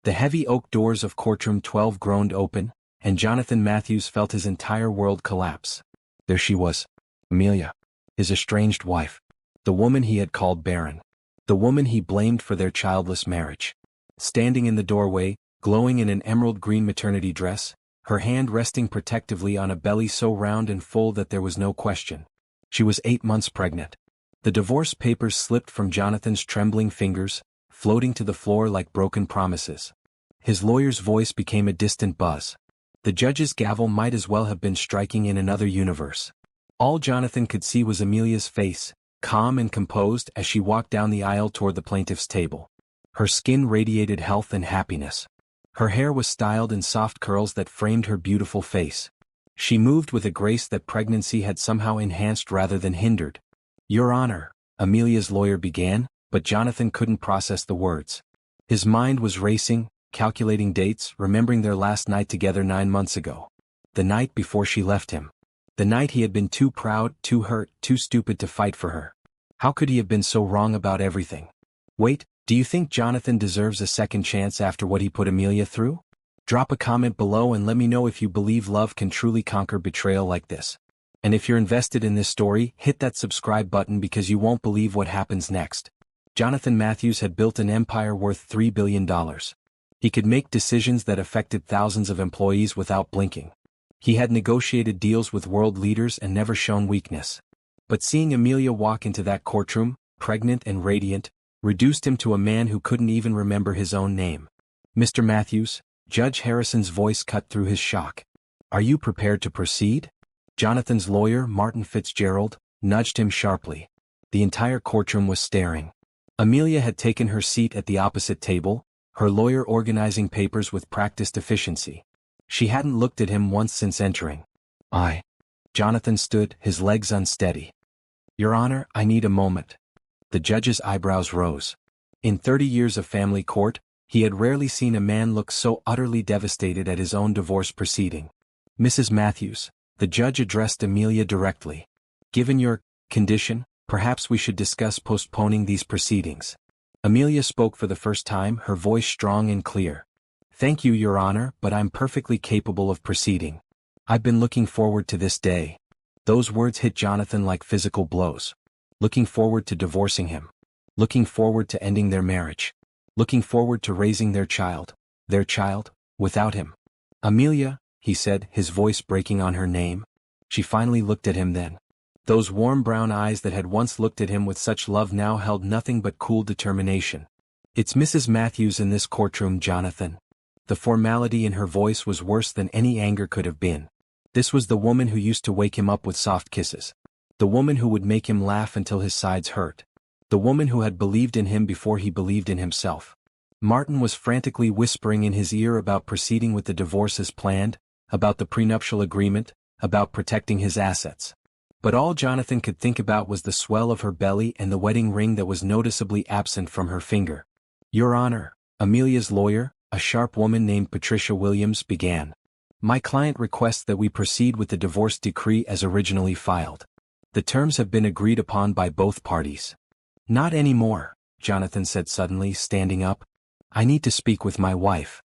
The heavy oak doors of courtroom 12 groaned open, and Jonathan Matthews felt his entire world collapse. There she was. Amelia. His estranged wife. The woman he had called Barren. The woman he blamed for their childless marriage. Standing in the doorway, glowing in an emerald green maternity dress, her hand resting protectively on a belly so round and full that there was no question. She was 8 months pregnant. The divorce papers slipped from Jonathan's trembling fingers, floating to the floor like broken promises. His lawyer's voice became a distant buzz. The judge's gavel might as well have been striking in another universe. All Jonathan could see was Amelia's face, calm and composed as she walked down the aisle toward the plaintiff's table. Her skin radiated health and happiness. Her hair was styled in soft curls that framed her beautiful face. She moved with a grace that pregnancy had somehow enhanced rather than hindered. "Your Honor," Amelia's lawyer began, but Jonathan couldn't process the words. His mind was racing, calculating dates, remembering their last night together 9 months ago. The night before she left him. The night he had been too proud, too hurt, too stupid to fight for her. How could he have been so wrong about everything? Wait, do you think Jonathan deserves a second chance after what he put Amelia through? Drop a comment below and let me know if you believe love can truly conquer betrayal like this. And if you're invested in this story, hit that subscribe button because you won't believe what happens next. Jonathan Matthews had built an empire worth $3 billion. He could make decisions that affected thousands of employees without blinking. He had negotiated deals with world leaders and never shown weakness. But seeing Amelia walk into that courtroom, pregnant and radiant, reduced him to a man who couldn't even remember his own name. "Mr. Matthews," Judge Harrison's voice cut through his shock. "Are you prepared to proceed?" Jonathan's lawyer, Martin Fitzgerald, nudged him sharply. The entire courtroom was staring. Amelia had taken her seat at the opposite table, her lawyer organizing papers with practiced efficiency. She hadn't looked at him once since entering. Jonathan stood, his legs unsteady. "Your Honor, I need a moment." The judge's eyebrows rose. In 30 years of family court, he had rarely seen a man look so utterly devastated at his own divorce proceeding. "Mrs. Matthews," the judge addressed Amelia directly. "Given your condition, perhaps we should discuss postponing these proceedings." Amelia spoke for the first time, her voice strong and clear. "Thank you, Your Honor, but I'm perfectly capable of proceeding. I've been looking forward to this day." Those words hit Jonathan like physical blows. Looking forward to divorcing him. Looking forward to ending their marriage. Looking forward to raising their child, without him. "Amelia," he said, his voice breaking on her name. She finally looked at him then. Those warm brown eyes that had once looked at him with such love now held nothing but cool determination. "It's Mrs. Matthews in this courtroom, Jonathan." The formality in her voice was worse than any anger could have been. This was the woman who used to wake him up with soft kisses. The woman who would make him laugh until his sides hurt. The woman who had believed in him before he believed in himself. Martin was frantically whispering in his ear about proceeding with the divorce as planned, about the prenuptial agreement, about protecting his assets. But all Jonathan could think about was the swell of her belly and the wedding ring that was noticeably absent from her finger. "Your Honor," Amelia's lawyer, a sharp woman named Patricia Williams, began. "My client requests that we proceed with the divorce decree as originally filed. The terms have been agreed upon by both parties." "Not anymore," Jonathan said suddenly, standing up. "I need to speak with my wife."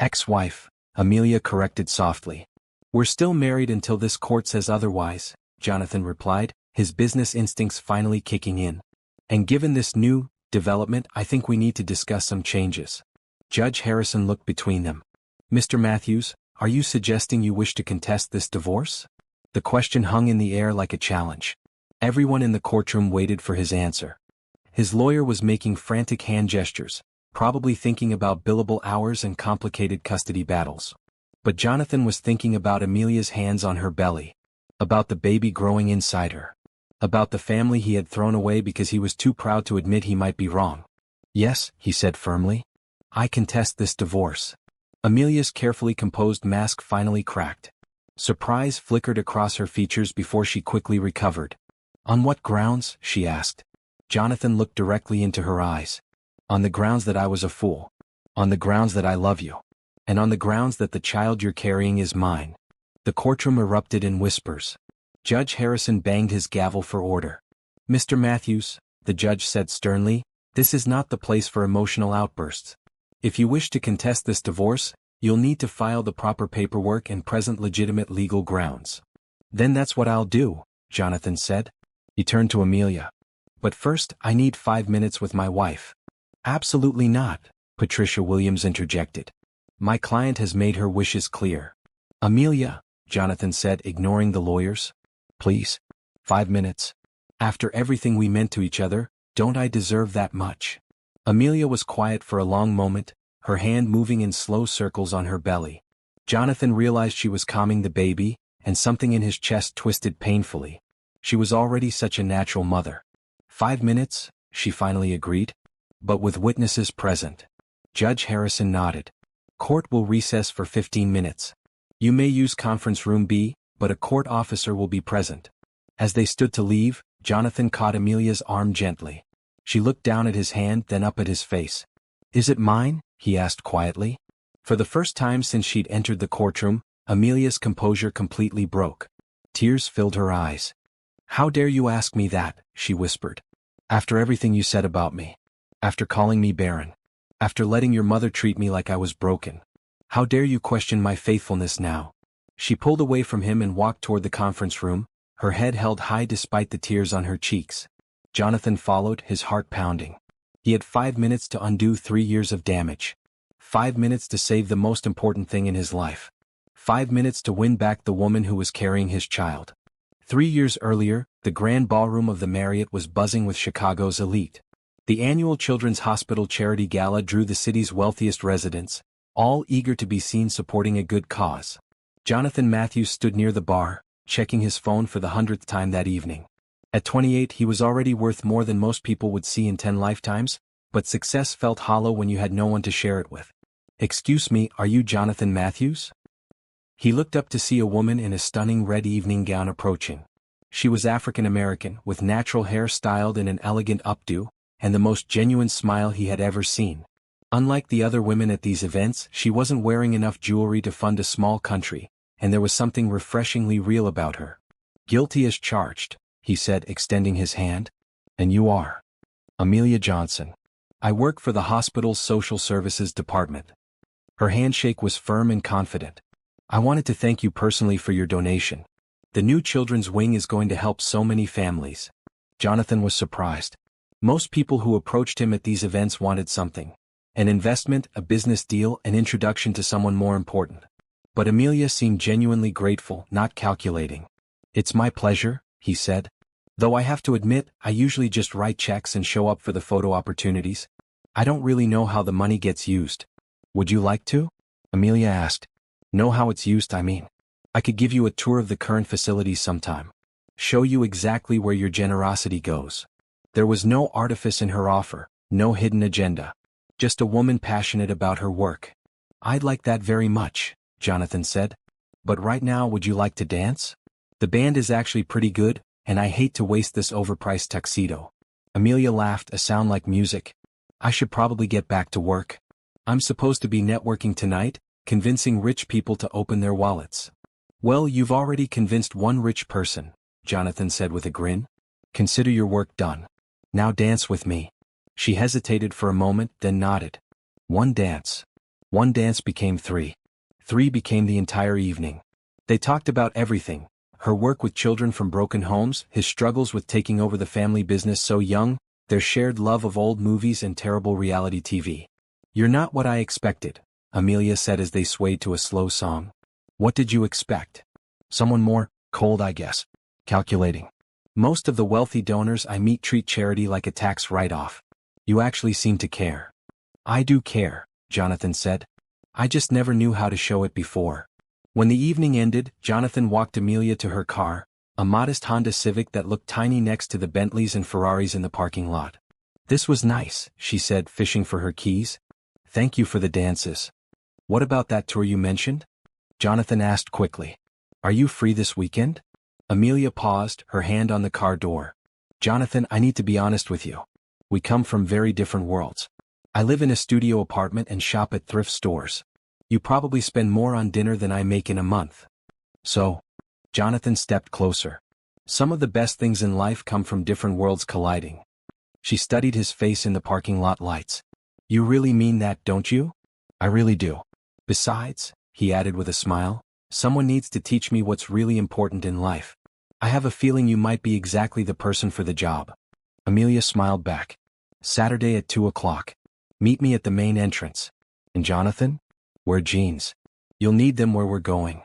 "Ex-wife," Amelia corrected softly. "We're still married until this court says otherwise," Jonathan replied, his business instincts finally kicking in. "And given this new development, I think we need to discuss some changes." Judge Harrison looked between them. "Mr. Matthews, are you suggesting you wish to contest this divorce?" The question hung in the air like a challenge. Everyone in the courtroom waited for his answer. His lawyer was making frantic hand gestures, probably thinking about billable hours and complicated custody battles. But Jonathan was thinking about Amelia's hands on her belly. About the baby growing inside her. About the family he had thrown away because he was too proud to admit he might be wrong. "Yes," he said firmly. "I contest this divorce." Amelia's carefully composed mask finally cracked. Surprise flickered across her features before she quickly recovered. "On what grounds?" she asked. Jonathan looked directly into her eyes. "On the grounds that I was a fool. On the grounds that I love you. And on the grounds that the child you're carrying is mine." The courtroom erupted in whispers. Judge Harrison banged his gavel for order. "Mr. Matthews," the judge said sternly, "this is not the place for emotional outbursts. If you wish to contest this divorce, you'll need to file the proper paperwork and present legitimate legal grounds. Then that's what I'll do, Jonathan said. He turned to Amelia. But first, I need 5 minutes with my wife. Absolutely not, Patricia Williams interjected. My client has made her wishes clear. Amelia, Jonathan said, ignoring the lawyers. Please. 5 minutes. After everything we meant to each other, don't I deserve that much? Amelia was quiet for a long moment, her hand moving in slow circles on her belly. Jonathan realized she was calming the baby, and something in his chest twisted painfully. She was already such a natural mother. 5 minutes, she finally agreed. But with witnesses present. Judge Harrison nodded. Court will recess for 15 minutes. You may use conference room B, but a court officer will be present. As they stood to leave, Jonathan caught Amelia's arm gently. She looked down at his hand, then up at his face. Is it mine? He asked quietly. For the first time since she'd entered the courtroom, Amelia's composure completely broke. Tears filled her eyes. How dare you ask me that, she whispered. After everything you said about me. After calling me barren. After letting your mother treat me like I was broken. How dare you question my faithfulness now? She pulled away from him and walked toward the conference room, her head held high despite the tears on her cheeks. Jonathan followed, his heart pounding. He had 5 minutes to undo 3 years of damage. 5 minutes to save the most important thing in his life. 5 minutes to win back the woman who was carrying his child. 3 years earlier, the grand ballroom of the Marriott was buzzing with Chicago's elite. The annual Children's Hospital Charity Gala drew the city's wealthiest residents, all eager to be seen supporting a good cause. Jonathan Matthews stood near the bar, checking his phone for the 100th time that evening. At 28 he was already worth more than most people would see in 10 lifetimes, but success felt hollow when you had no one to share it with. Excuse me, are you Jonathan Matthews? He looked up to see a woman in a stunning red evening gown approaching. She was African American, with natural hair styled in an elegant updo, and the most genuine smile he had ever seen. Unlike the other women at these events, she wasn't wearing enough jewelry to fund a small country, and there was something refreshingly real about her. Guilty as charged, he said, extending his hand. And you are? Amelia Johnson. I work for the hospital's social services department. Her handshake was firm and confident. I wanted to thank you personally for your donation. The new children's wing is going to help so many families. Jonathan was surprised. Most people who approached him at these events wanted something. An investment, a business deal, an introduction to someone more important. But Amelia seemed genuinely grateful, not calculating. It's my pleasure, he said. Though I have to admit, I usually just write checks and show up for the photo opportunities. I don't really know how the money gets used. Would you like to? Amelia asked. Know how it's used, I mean. I could give you a tour of the current facilities sometime. Show you exactly where your generosity goes. There was no artifice in her offer, no hidden agenda. Just a woman passionate about her work. I'd like that very much, Jonathan said. But right now, would you like to dance? The band is actually pretty good, and I hate to waste this overpriced tuxedo. Amelia laughed, a sound like music. I should probably get back to work. I'm supposed to be networking tonight, convincing rich people to open their wallets. Well, you've already convinced one rich person, Jonathan said with a grin. Consider your work done. Now dance with me. She hesitated for a moment, then nodded. One dance. One dance became 3. 3 became the entire evening. They talked about everything. Her work with children from broken homes, his struggles with taking over the family business so young, their shared love of old movies and terrible reality TV. You're not what I expected, Amelia said as they swayed to a slow song. What did you expect? Someone more cold, I guess. Calculating. Most of the wealthy donors I meet treat charity like a tax write-off. You actually seem to care. I do care, Jonathan said. I just never knew how to show it before. When the evening ended, Jonathan walked Amelia to her car, a modest Honda Civic that looked tiny next to the Bentleys and Ferraris in the parking lot. This was nice, she said, fishing for her keys. Thank you for the dances. What about that tour you mentioned? Jonathan asked quickly. Are you free this weekend? Amelia paused, her hand on the car door. Jonathan, I need to be honest with you. We come from very different worlds. I live in a studio apartment and shop at thrift stores. You probably spend more on dinner than I make in a month. So? Jonathan stepped closer. Some of the best things in life come from different worlds colliding. She studied his face in the parking lot lights. You really mean that, don't you? I really do. Besides, he added with a smile, someone needs to teach me what's really important in life. I have a feeling you might be exactly the person for the job. Amelia smiled back. Saturday at 2 o'clock. Meet me at the main entrance. And Jonathan? Wear jeans. You'll need them where we're going.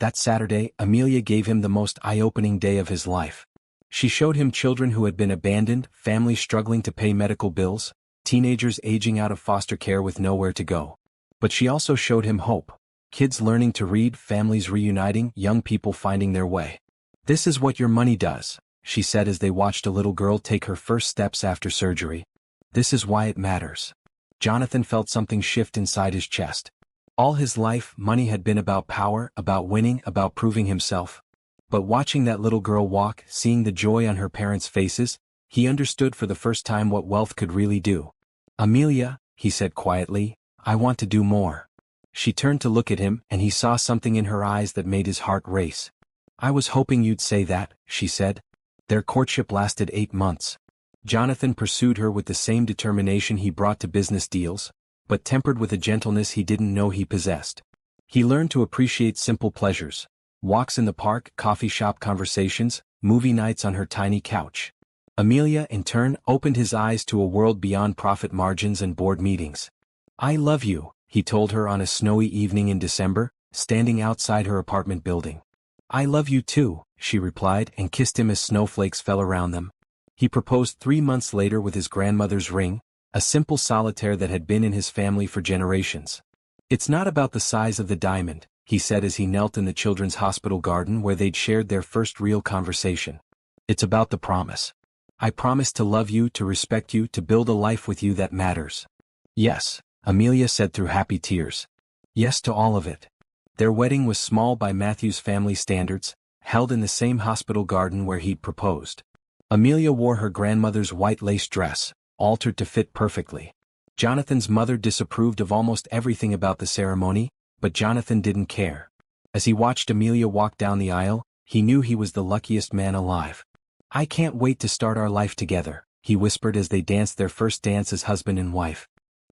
That Saturday, Amelia gave him the most eye-opening day of his life. She showed him children who had been abandoned, families struggling to pay medical bills, teenagers aging out of foster care with nowhere to go. But she also showed him hope. Kids learning to read, families reuniting, young people finding their way. This is what your money does, she said as they watched a little girl take her first steps after surgery. This is why it matters. Jonathan felt something shift inside his chest. All his life, money had been about power, about winning, about proving himself. But watching that little girl walk, seeing the joy on her parents' faces, he understood for the first time what wealth could really do. Amelia, he said quietly, I want to do more. She turned to look at him, and he saw something in her eyes that made his heart race. I was hoping you'd say that, she said. Their courtship lasted 8 months. Jonathan pursued her with the same determination he brought to business deals, but tempered with a gentleness he didn't know he possessed. He learned to appreciate simple pleasures. Walks in the park, coffee shop conversations, movie nights on her tiny couch. Amelia, in turn, opened his eyes to a world beyond profit margins and board meetings. I love you, he told her on a snowy evening in December, standing outside her apartment building. I love you too, she replied and kissed him as snowflakes fell around them. He proposed 3 months later with his grandmother's ring, a simple solitaire that had been in his family for generations. It's not about the size of the diamond, he said as he knelt in the children's hospital garden where they'd shared their first real conversation. It's about the promise. I promise to love you, to respect you, to build a life with you that matters. Yes, Amelia said through happy tears. Yes to all of it. Their wedding was small by Matthew's family standards, held in the same hospital garden where he'd proposed. Amelia wore her grandmother's white lace dress, altered to fit perfectly. Jonathan's mother disapproved of almost everything about the ceremony, but Jonathan didn't care. As he watched Amelia walk down the aisle, he knew he was the luckiest man alive. I can't wait to start our life together, he whispered as they danced their first dance as husband and wife.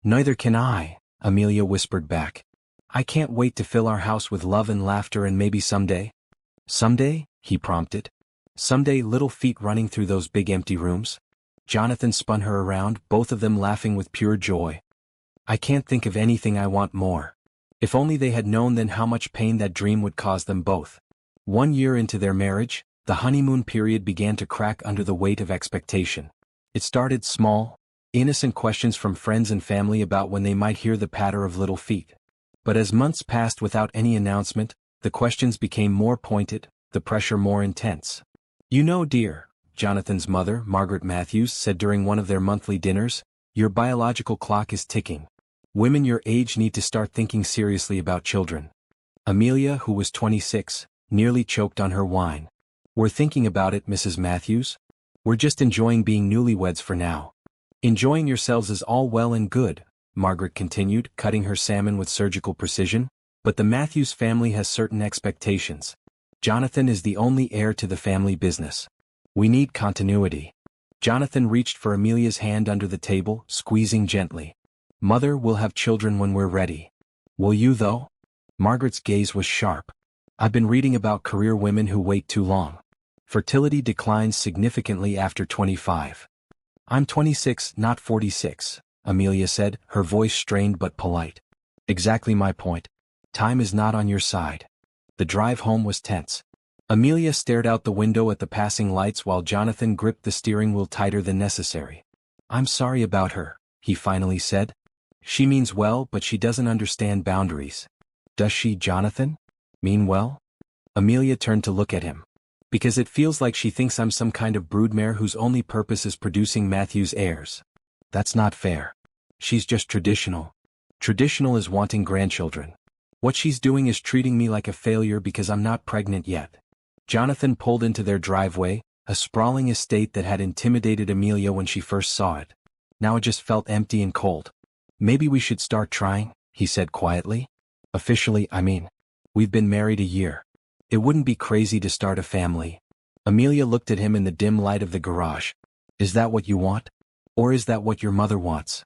Neither can I, Amelia whispered back. I can't wait to fill our house with love and laughter and maybe someday. Someday, he prompted. Someday, little feet running through those big empty rooms. Jonathan spun her around, both of them laughing with pure joy. I can't think of anything I want more. If only they had known then how much pain that dream would cause them both. 1 year into their marriage, the honeymoon period began to crack under the weight of expectation. It started small, innocent questions from friends and family about when they might hear the patter of little feet. But as months passed without any announcement, the questions became more pointed, the pressure more intense. You know, dear, Jonathan's mother, Margaret Matthews, said during one of their monthly dinners, your biological clock is ticking. Women your age need to start thinking seriously about children. Amelia, who was 26, nearly choked on her wine. We're thinking about it, Mrs. Matthews. We're just enjoying being newlyweds for now. Enjoying yourselves is all well and good, Margaret continued, cutting her salmon with surgical precision, but the Matthews family has certain expectations. Jonathan is the only heir to the family business. We need continuity. Jonathan reached for Amelia's hand under the table, squeezing gently. Mother, we'll have children when we're ready. Will you though? Margaret's gaze was sharp. I've been reading about career women who wait too long. Fertility declines significantly after 25. I'm 26, not 46, Amelia said, her voice strained but polite. Exactly my point. Time is not on your side. The drive home was tense. Amelia stared out the window at the passing lights while Jonathan gripped the steering wheel tighter than necessary. I'm sorry about her, he finally said. She means well, but she doesn't understand boundaries. Does she, Jonathan? Mean well? Amelia turned to look at him. Because it feels like she thinks I'm some kind of broodmare whose only purpose is producing Matthew's heirs. That's not fair. She's just traditional. Traditional is wanting grandchildren. What she's doing is treating me like a failure because I'm not pregnant yet. Jonathan pulled into their driveway, a sprawling estate that had intimidated Amelia when she first saw it. Now it just felt empty and cold. Maybe we should start trying, he said quietly. Officially, I mean. We've been married a year. It wouldn't be crazy to start a family. Amelia looked at him in the dim light of the garage. Is that what you want? Or is that what your mother wants?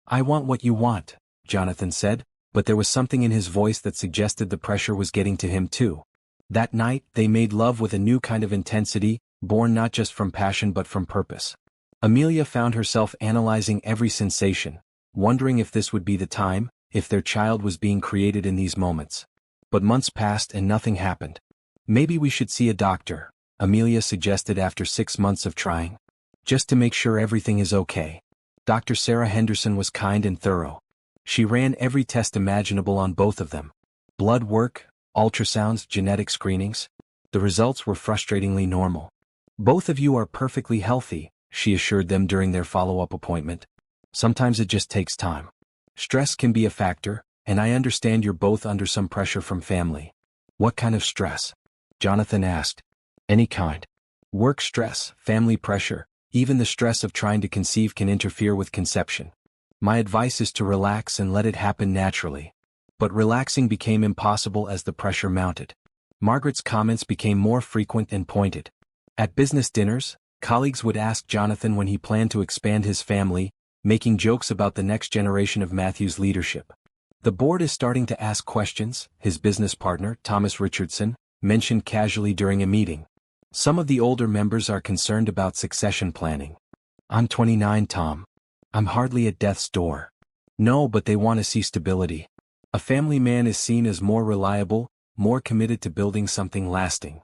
"I want what you want," Jonathan said, but there was something in his voice that suggested the pressure was getting to him too. That night, they made love with a new kind of intensity, born not just from passion but from purpose. Amelia found herself analyzing every sensation, wondering if this would be the time, if their child was being created in these moments. But months passed and nothing happened. "Maybe we should see a doctor," Amelia suggested after 6 months of trying. "Just to make sure everything is okay." Dr. Sarah Henderson was kind and thorough. She ran every test imaginable on both of them. Blood work, ultrasounds, genetic screenings. The results were frustratingly normal. "Both of you are perfectly healthy," she assured them during their follow-up appointment. "Sometimes it just takes time. Stress can be a factor, and I understand you're both under some pressure from family." "What kind of stress?" Jonathan asked. "Any kind. Work stress, family pressure, even the stress of trying to conceive can interfere with conception. My advice is to relax and let it happen naturally." But relaxing became impossible as the pressure mounted. Margaret's comments became more frequent and pointed. At business dinners, colleagues would ask Jonathan when he planned to expand his family, making jokes about the next generation of Matthew's leadership. "The board is starting to ask questions," his business partner, Thomas Richardson, mentioned casually during a meeting. "Some of the older members are concerned about succession planning." "I'm 29, Tom. I'm hardly at death's door." "No, but they want to see stability. A family man is seen as more reliable, more committed to building something lasting."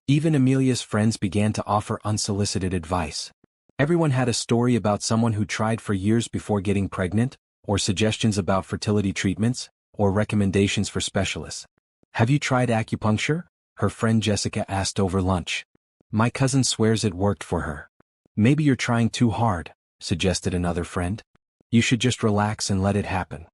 Even Amelia's friends began to offer unsolicited advice. Everyone had a story about someone who tried for years before getting pregnant, or suggestions about fertility treatments, or recommendations for specialists. "Have you tried acupuncture?" her friend Jessica asked over lunch. "My cousin swears it worked for her." "Maybe you're trying too hard," suggested another friend. "You should just relax and let it happen."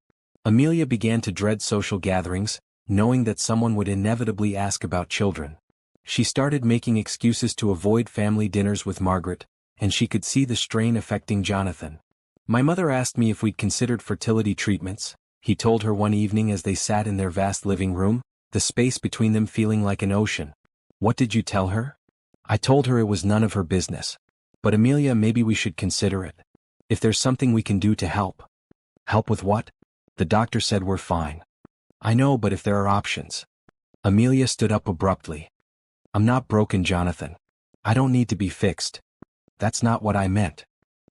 Amelia began to dread social gatherings, knowing that someone would inevitably ask about children. She started making excuses to avoid family dinners with Margaret, and she could see the strain affecting Jonathan. "My mother asked me if we'd considered fertility treatments," he told her one evening as they sat in their vast living room, the space between them feeling like an ocean. "What did you tell her?" "I told her it was none of her business. But Amelia, maybe we should consider it. If there's something we can do to help." "Help with what?" "The doctor said we're fine." "I know, but if there are options." Amelia stood up abruptly. "I'm not broken, Jonathan. I don't need to be fixed." "That's not what I meant."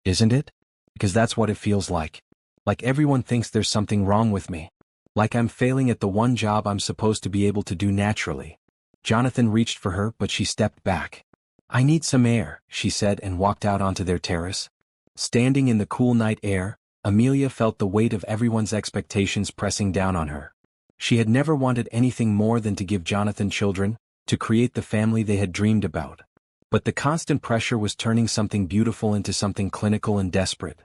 "Isn't it?" "Because that's what it feels like. Like everyone thinks there's something wrong with me. Like I'm failing at the one job I'm supposed to be able to do naturally." Jonathan reached for her, but she stepped back. "I need some air," she said, and walked out onto their terrace. Standing in the cool night air, Amelia felt the weight of everyone's expectations pressing down on her. She had never wanted anything more than to give Jonathan children, to create the family they had dreamed about. But the constant pressure was turning something beautiful into something clinical and desperate.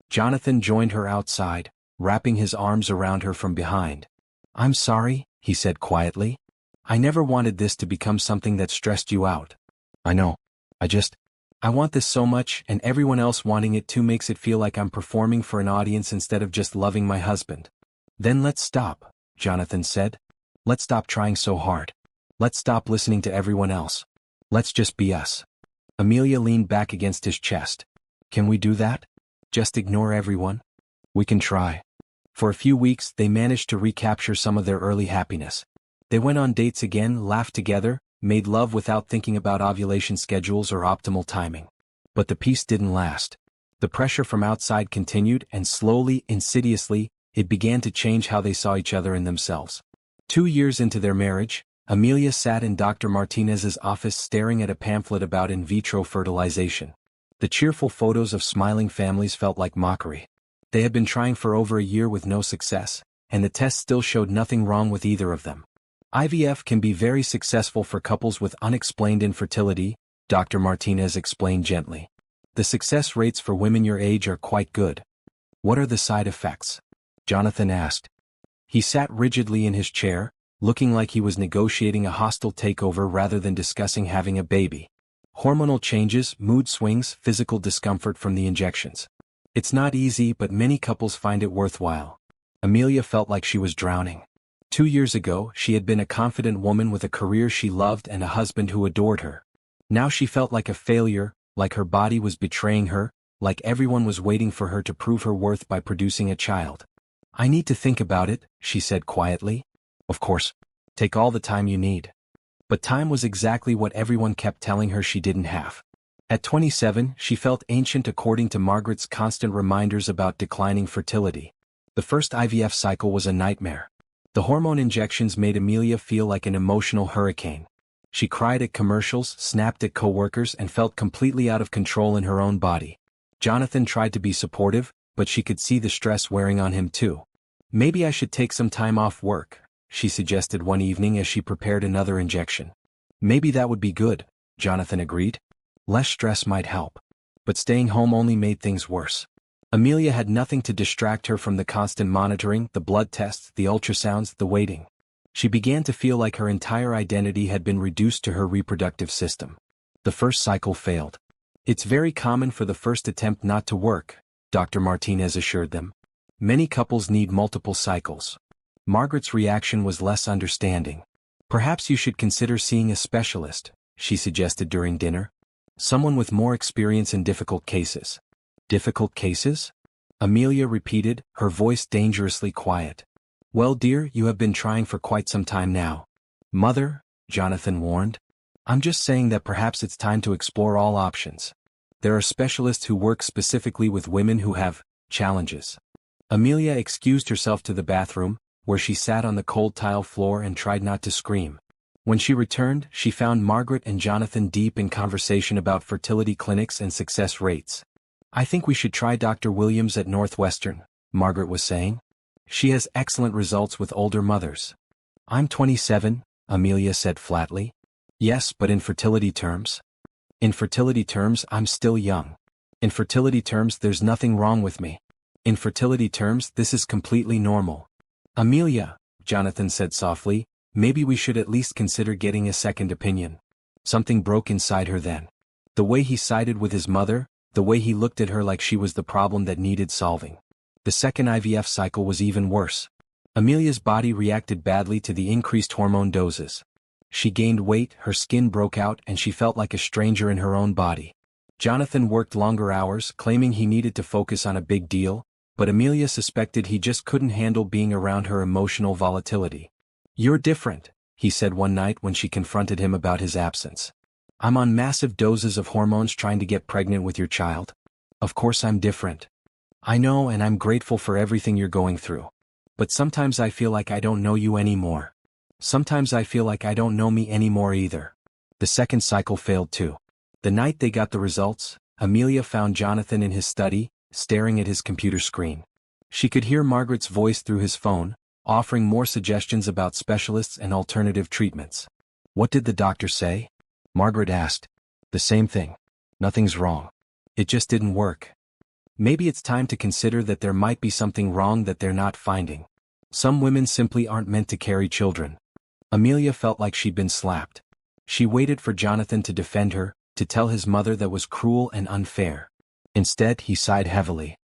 Jonathan joined her outside, wrapping his arms around her from behind. "I'm sorry," he said quietly. "I never wanted this to become something that stressed you out." "I know. I want this so much, and everyone else wanting it too makes it feel like I'm performing for an audience instead of just loving my husband." "Then let's stop," Jonathan said. "Let's stop trying so hard. Let's stop listening to everyone else. Let's just be us." Amelia leaned back against his chest. "Can we do that? Just ignore everyone?" "We can try." For a few weeks, they managed to recapture some of their early happiness. They went on dates again, laughed together, made love without thinking about ovulation schedules or optimal timing. But the peace didn't last. The pressure from outside continued, and slowly, insidiously, it began to change how they saw each other and themselves. 2 years into their marriage, Amelia sat in Dr. Martinez's office staring at a pamphlet about in vitro fertilization. The cheerful photos of smiling families felt like mockery. They had been trying for over a year with no success, and the tests still showed nothing wrong with either of them. "IVF can be very successful for couples with unexplained infertility," Dr. Martinez explained gently. "The success rates for women your age are quite good." "What are the side effects?" Jonathan asked. He sat rigidly in his chair, looking like he was negotiating a hostile takeover rather than discussing having a baby. "Hormonal changes, mood swings, physical discomfort from the injections. It's not easy, but many couples find it worthwhile." Amelia felt like she was drowning. 2 years ago, she had been a confident woman with a career she loved and a husband who adored her. Now she felt like a failure, like her body was betraying her, like everyone was waiting for her to prove her worth by producing a child. "I need to think about it," she said quietly. "Of course. Take all the time you need." But time was exactly what everyone kept telling her she didn't have. At 27, she felt ancient according to Margaret's constant reminders about declining fertility. The first IVF cycle was a nightmare. The hormone injections made Amelia feel like an emotional hurricane. She cried at commercials, snapped at coworkers, and felt completely out of control in her own body. Jonathan tried to be supportive, but she could see the stress wearing on him too. "Maybe I should take some time off work," she suggested one evening as she prepared another injection. "Maybe that would be good," Jonathan agreed. Less stress might help. But staying home only made things worse. Amelia had nothing to distract her from the constant monitoring, the blood tests, the ultrasounds, the waiting. She began to feel like her entire identity had been reduced to her reproductive system. The first cycle failed. "It's very common for the first attempt not to work," Dr. Martinez assured them. "Many couples need multiple cycles." Margaret's reaction was less understanding. "Perhaps you should consider seeing a specialist," she suggested during dinner. "Someone with more experience in difficult cases." "Difficult cases?" Amelia repeated, her voice dangerously quiet. "Well, dear, you have been trying for quite some time now." "Mother," Jonathan warned. "I'm just saying that perhaps it's time to explore all options. There are specialists who work specifically with women who have challenges." Amelia excused herself to the bathroom, where she sat on the cold tile floor and tried not to scream. When she returned, she found Margaret and Jonathan deep in conversation about fertility clinics and success rates. "I think we should try Dr. Williams at Northwestern," Margaret was saying. "She has excellent results with older mothers." "I'm 27, Amelia said flatly. "Yes, but in fertility terms." "In fertility terms, I'm still young. In fertility terms, there's nothing wrong with me. In fertility terms, this is completely normal." "Amelia," Jonathan said softly, "maybe we should at least consider getting a second opinion." Something broke inside her then. The way he sided with his mother, the way he looked at her like she was the problem that needed solving. The second IVF cycle was even worse. Amelia's body reacted badly to the increased hormone doses. She gained weight, her skin broke out, and she felt like a stranger in her own body. Jonathan worked longer hours, claiming he needed to focus on a big deal, but Amelia suspected he just couldn't handle being around her emotional volatility. "You're different," he said one night when she confronted him about his absence. "I'm on massive doses of hormones trying to get pregnant with your child. Of course I'm different. I know, and I'm grateful for everything you're going through. But sometimes I feel like I don't know you anymore. Sometimes I feel like I don't know me anymore either." The second cycle failed too. The night they got the results, Amelia found Jonathan in his study, staring at his computer screen. She could hear Margaret's voice through his phone, offering more suggestions about specialists and alternative treatments. "What did the doctor say?" Margaret asked. "The same thing. Nothing's wrong. It just didn't work." "Maybe it's time to consider that there might be something wrong that they're not finding. Some women simply aren't meant to carry children." Amelia felt like she'd been slapped. She waited for Jonathan to defend her, to tell his mother that was cruel and unfair. Instead, he sighed heavily.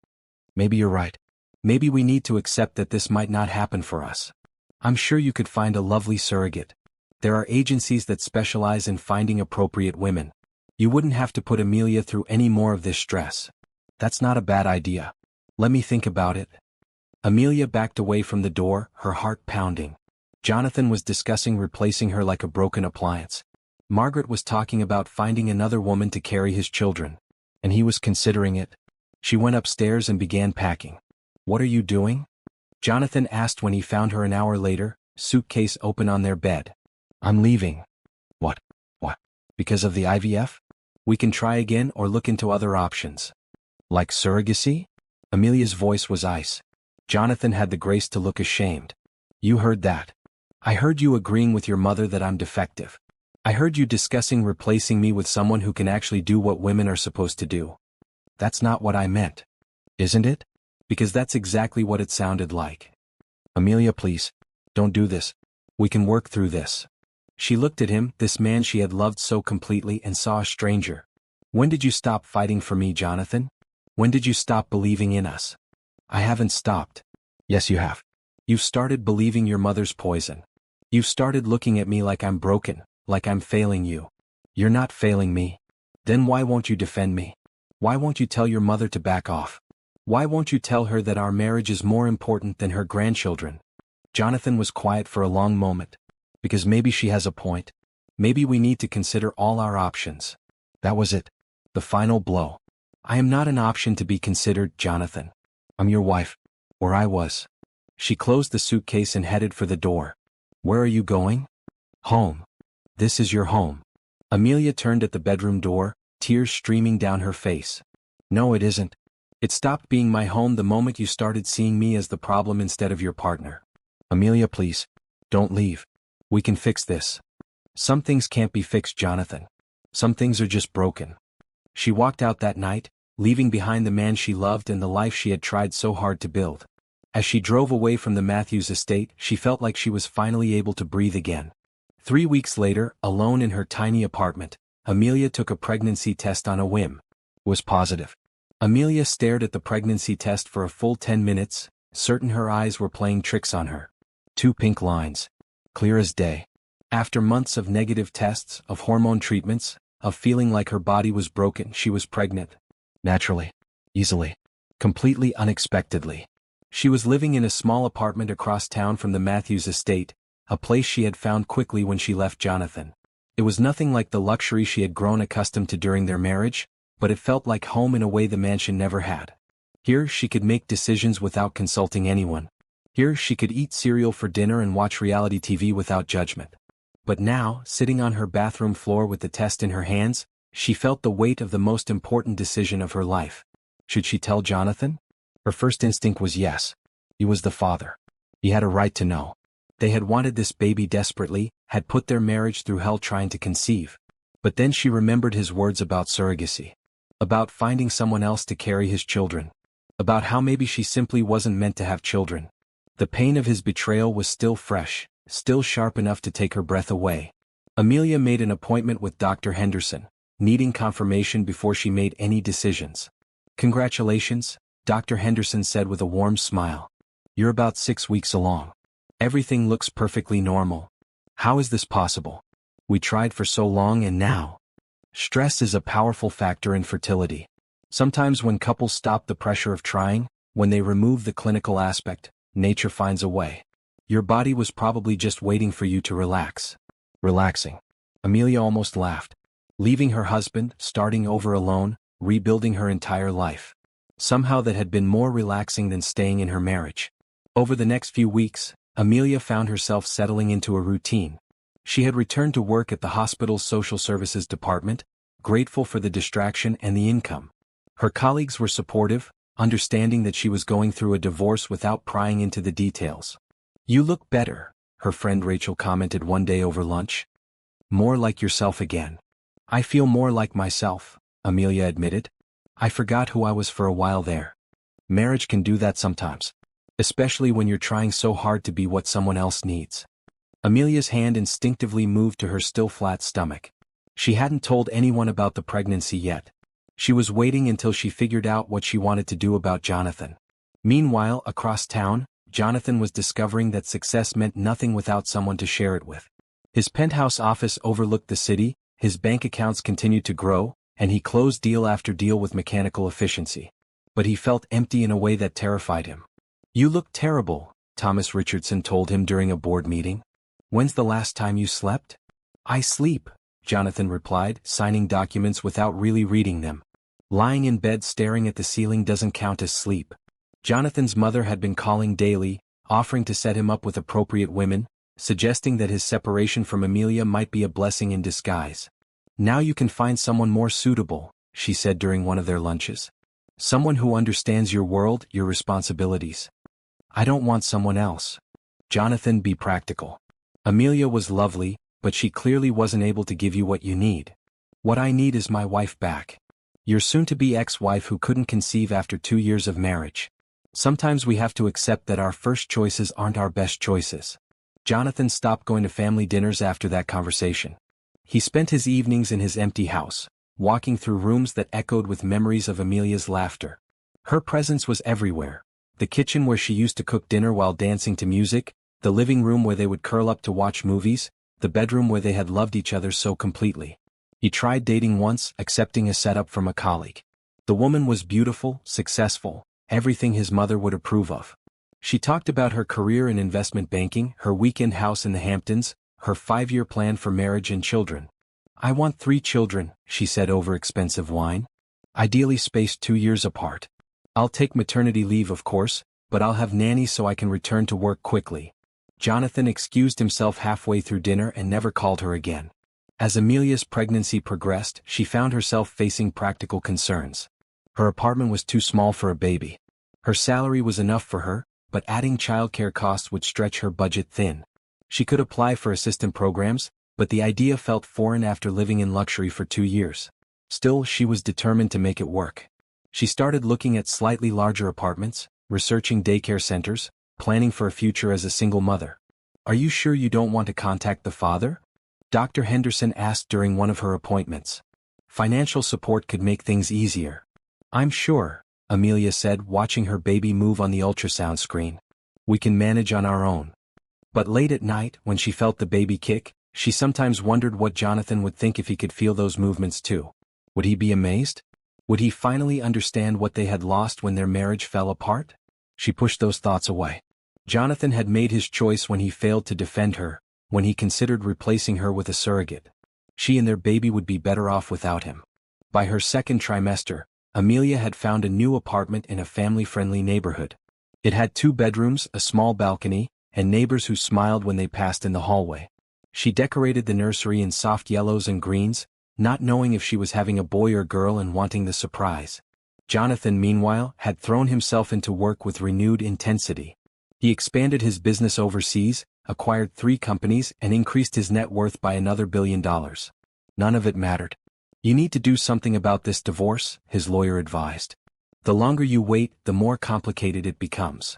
"Maybe you're right. Maybe we need to accept that this might not happen for us. I'm sure you could find a lovely surrogate. There are agencies that specialize in finding appropriate women. You wouldn't have to put Amelia through any more of this stress." "That's not a bad idea. Let me think about it." Amelia backed away from the door, her heart pounding. Jonathan was discussing replacing her like a broken appliance. Margaret was talking about finding another woman to carry his children. And he was considering it. She went upstairs and began packing. "What are you doing?" Jonathan asked when he found her an hour later, suitcase open on their bed. "I'm leaving." What? Because of the IVF? "We can try again or look into other options." "Like surrogacy?" Amelia's voice was ice. Jonathan had the grace to look ashamed. "You heard that. I heard you agreeing with your mother that I'm defective. I heard you discussing replacing me with someone who can actually do what women are supposed to do." "That's not what I meant." "Isn't it? Because that's exactly what it sounded like." "Amelia, please. Don't do this. We can work through this." She looked at him, this man she had loved so completely, and saw a stranger. "When did you stop fighting for me, Jonathan? When did you stop believing in us?" "I haven't stopped." "Yes, you have. You've started believing your mother's poison. You've started looking at me like I'm broken, like I'm failing you." "You're not failing me. Then why won't you defend me?" Why won't you tell your mother to back off? Why won't you tell her that our marriage is more important than her grandchildren? Jonathan was quiet for a long moment. Because maybe she has a point. Maybe we need to consider all our options. That was it. The final blow. I am not an option to be considered, Jonathan. I'm your wife. Or I was. She closed the suitcase and headed for the door. Where are you going? Home. This is your home. Amelia turned at the bedroom door, tears streaming down her face. No, it isn't. It stopped being my home the moment you started seeing me as the problem instead of your partner. Amelia, please. Don't leave. We can fix this. Some things can't be fixed, Jonathan. Some things are just broken. She walked out that night, leaving behind the man she loved and the life she had tried so hard to build. As she drove away from the Matthews estate, she felt like she was finally able to breathe again. 3 weeks later, alone in her tiny apartment, Amelia took a pregnancy test on a whim. It was positive. Amelia stared at the pregnancy test for a full 10 minutes, certain her eyes were playing tricks on her. 2 pink lines. Clear as day. After months of negative tests, of hormone treatments, of feeling like her body was broken, she was pregnant. Naturally. Easily. Completely unexpectedly. She was living in a small apartment across town from the Matthews estate, a place she had found quickly when she left Jonathan. It was nothing like the luxury she had grown accustomed to during their marriage, but it felt like home in a way the mansion never had. Here she could make decisions without consulting anyone. Here she could eat cereal for dinner and watch reality TV without judgment. But now, sitting on her bathroom floor with the test in her hands, she felt the weight of the most important decision of her life. Should she tell Jonathan? Her first instinct was yes. He was the father. He had a right to know. They had wanted this baby desperately, had put their marriage through hell trying to conceive. But then she remembered his words about surrogacy. About finding someone else to carry his children. About how maybe she simply wasn't meant to have children. The pain of his betrayal was still fresh, still sharp enough to take her breath away. Amelia made an appointment with Dr. Henderson, needing confirmation before she made any decisions. Congratulations, Dr. Henderson said with a warm smile. You're about 6 weeks along. Everything looks perfectly normal. How is this possible? We tried for so long and now. Stress is a powerful factor in fertility. Sometimes when couples stop the pressure of trying, when they remove the clinical aspect, nature finds a way. Your body was probably just waiting for you to relax. Relaxing. Amelia almost laughed. Leaving her husband, starting over alone, rebuilding her entire life. Somehow that had been more relaxing than staying in her marriage. Over the next few weeks, Amelia found herself settling into a routine. She had returned to work at the hospital's social services department, grateful for the distraction and the income. Her colleagues were supportive, understanding that she was going through a divorce without prying into the details. You look better, her friend Rachel commented one day over lunch. More like yourself again. I feel more like myself, Amelia admitted. I forgot who I was for a while there. Marriage can do that sometimes. Especially when you're trying so hard to be what someone else needs. Amelia's hand instinctively moved to her still flat stomach. She hadn't told anyone about the pregnancy yet. She was waiting until she figured out what she wanted to do about Jonathan. Meanwhile, across town, Jonathan was discovering that success meant nothing without someone to share it with. His penthouse office overlooked the city, his bank accounts continued to grow, and he closed deal after deal with mechanical efficiency. But he felt empty in a way that terrified him. You look terrible, Thomas Richardson told him during a board meeting. When's the last time you slept? I sleep, Jonathan replied, signing documents without really reading them. Lying in bed staring at the ceiling doesn't count as sleep. Jonathan's mother had been calling daily, offering to set him up with appropriate women, suggesting that his separation from Amelia might be a blessing in disguise. Now you can find someone more suitable, she said during one of their lunches. Someone who understands your world, your responsibilities. I don't want someone else. Jonathan, be practical. Amelia was lovely, but she clearly wasn't able to give you what you need. What I need is my wife back. Your soon-to-be ex-wife who couldn't conceive after 2 years of marriage. Sometimes we have to accept that our first choices aren't our best choices. Jonathan stopped going to family dinners after that conversation. He spent his evenings in his empty house, walking through rooms that echoed with memories of Amelia's laughter. Her presence was everywhere. The kitchen where she used to cook dinner while dancing to music, the living room where they would curl up to watch movies, the bedroom where they had loved each other so completely. He tried dating once, accepting a setup from a colleague. The woman was beautiful, successful, everything his mother would approve of. She talked about her career in investment banking, her weekend house in the Hamptons, her 5-year plan for marriage and children. "I want 3 children," she said over expensive wine. "Ideally spaced 2 years apart. I'll take maternity leave of course, but I'll have nannies so I can return to work quickly." Jonathan excused himself halfway through dinner and never called her again. As Amelia's pregnancy progressed, she found herself facing practical concerns. Her apartment was too small for a baby. Her salary was enough for her, but adding childcare costs would stretch her budget thin. She could apply for assistant programs, but the idea felt foreign after living in luxury for 2 years. Still, she was determined to make it work. She started looking at slightly larger apartments, researching daycare centers, planning for a future as a single mother. "Are you sure you don't want to contact the father?" Dr. Henderson asked during one of her appointments. "Financial support could make things easier." "I'm sure," Amelia said, watching her baby move on the ultrasound screen. "We can manage on our own." But late at night, when she felt the baby kick, she sometimes wondered what Jonathan would think if he could feel those movements too. Would he be amazed? Would he finally understand what they had lost when their marriage fell apart? She pushed those thoughts away. Jonathan had made his choice when he failed to defend her, when he considered replacing her with a surrogate. She and their baby would be better off without him. By her second trimester, Amelia had found a new apartment in a family-friendly neighborhood. It had 2 bedrooms, a small balcony, and neighbors who smiled when they passed in the hallway. She decorated the nursery in soft yellows and greens, not knowing if she was having a boy or girl and wanting the surprise. Jonathan, meanwhile, had thrown himself into work with renewed intensity. He expanded his business overseas, acquired 3 companies, and increased his net worth by another $1 billion. None of it mattered. "You need to do something about this divorce," his lawyer advised. "The longer you wait, the more complicated it becomes."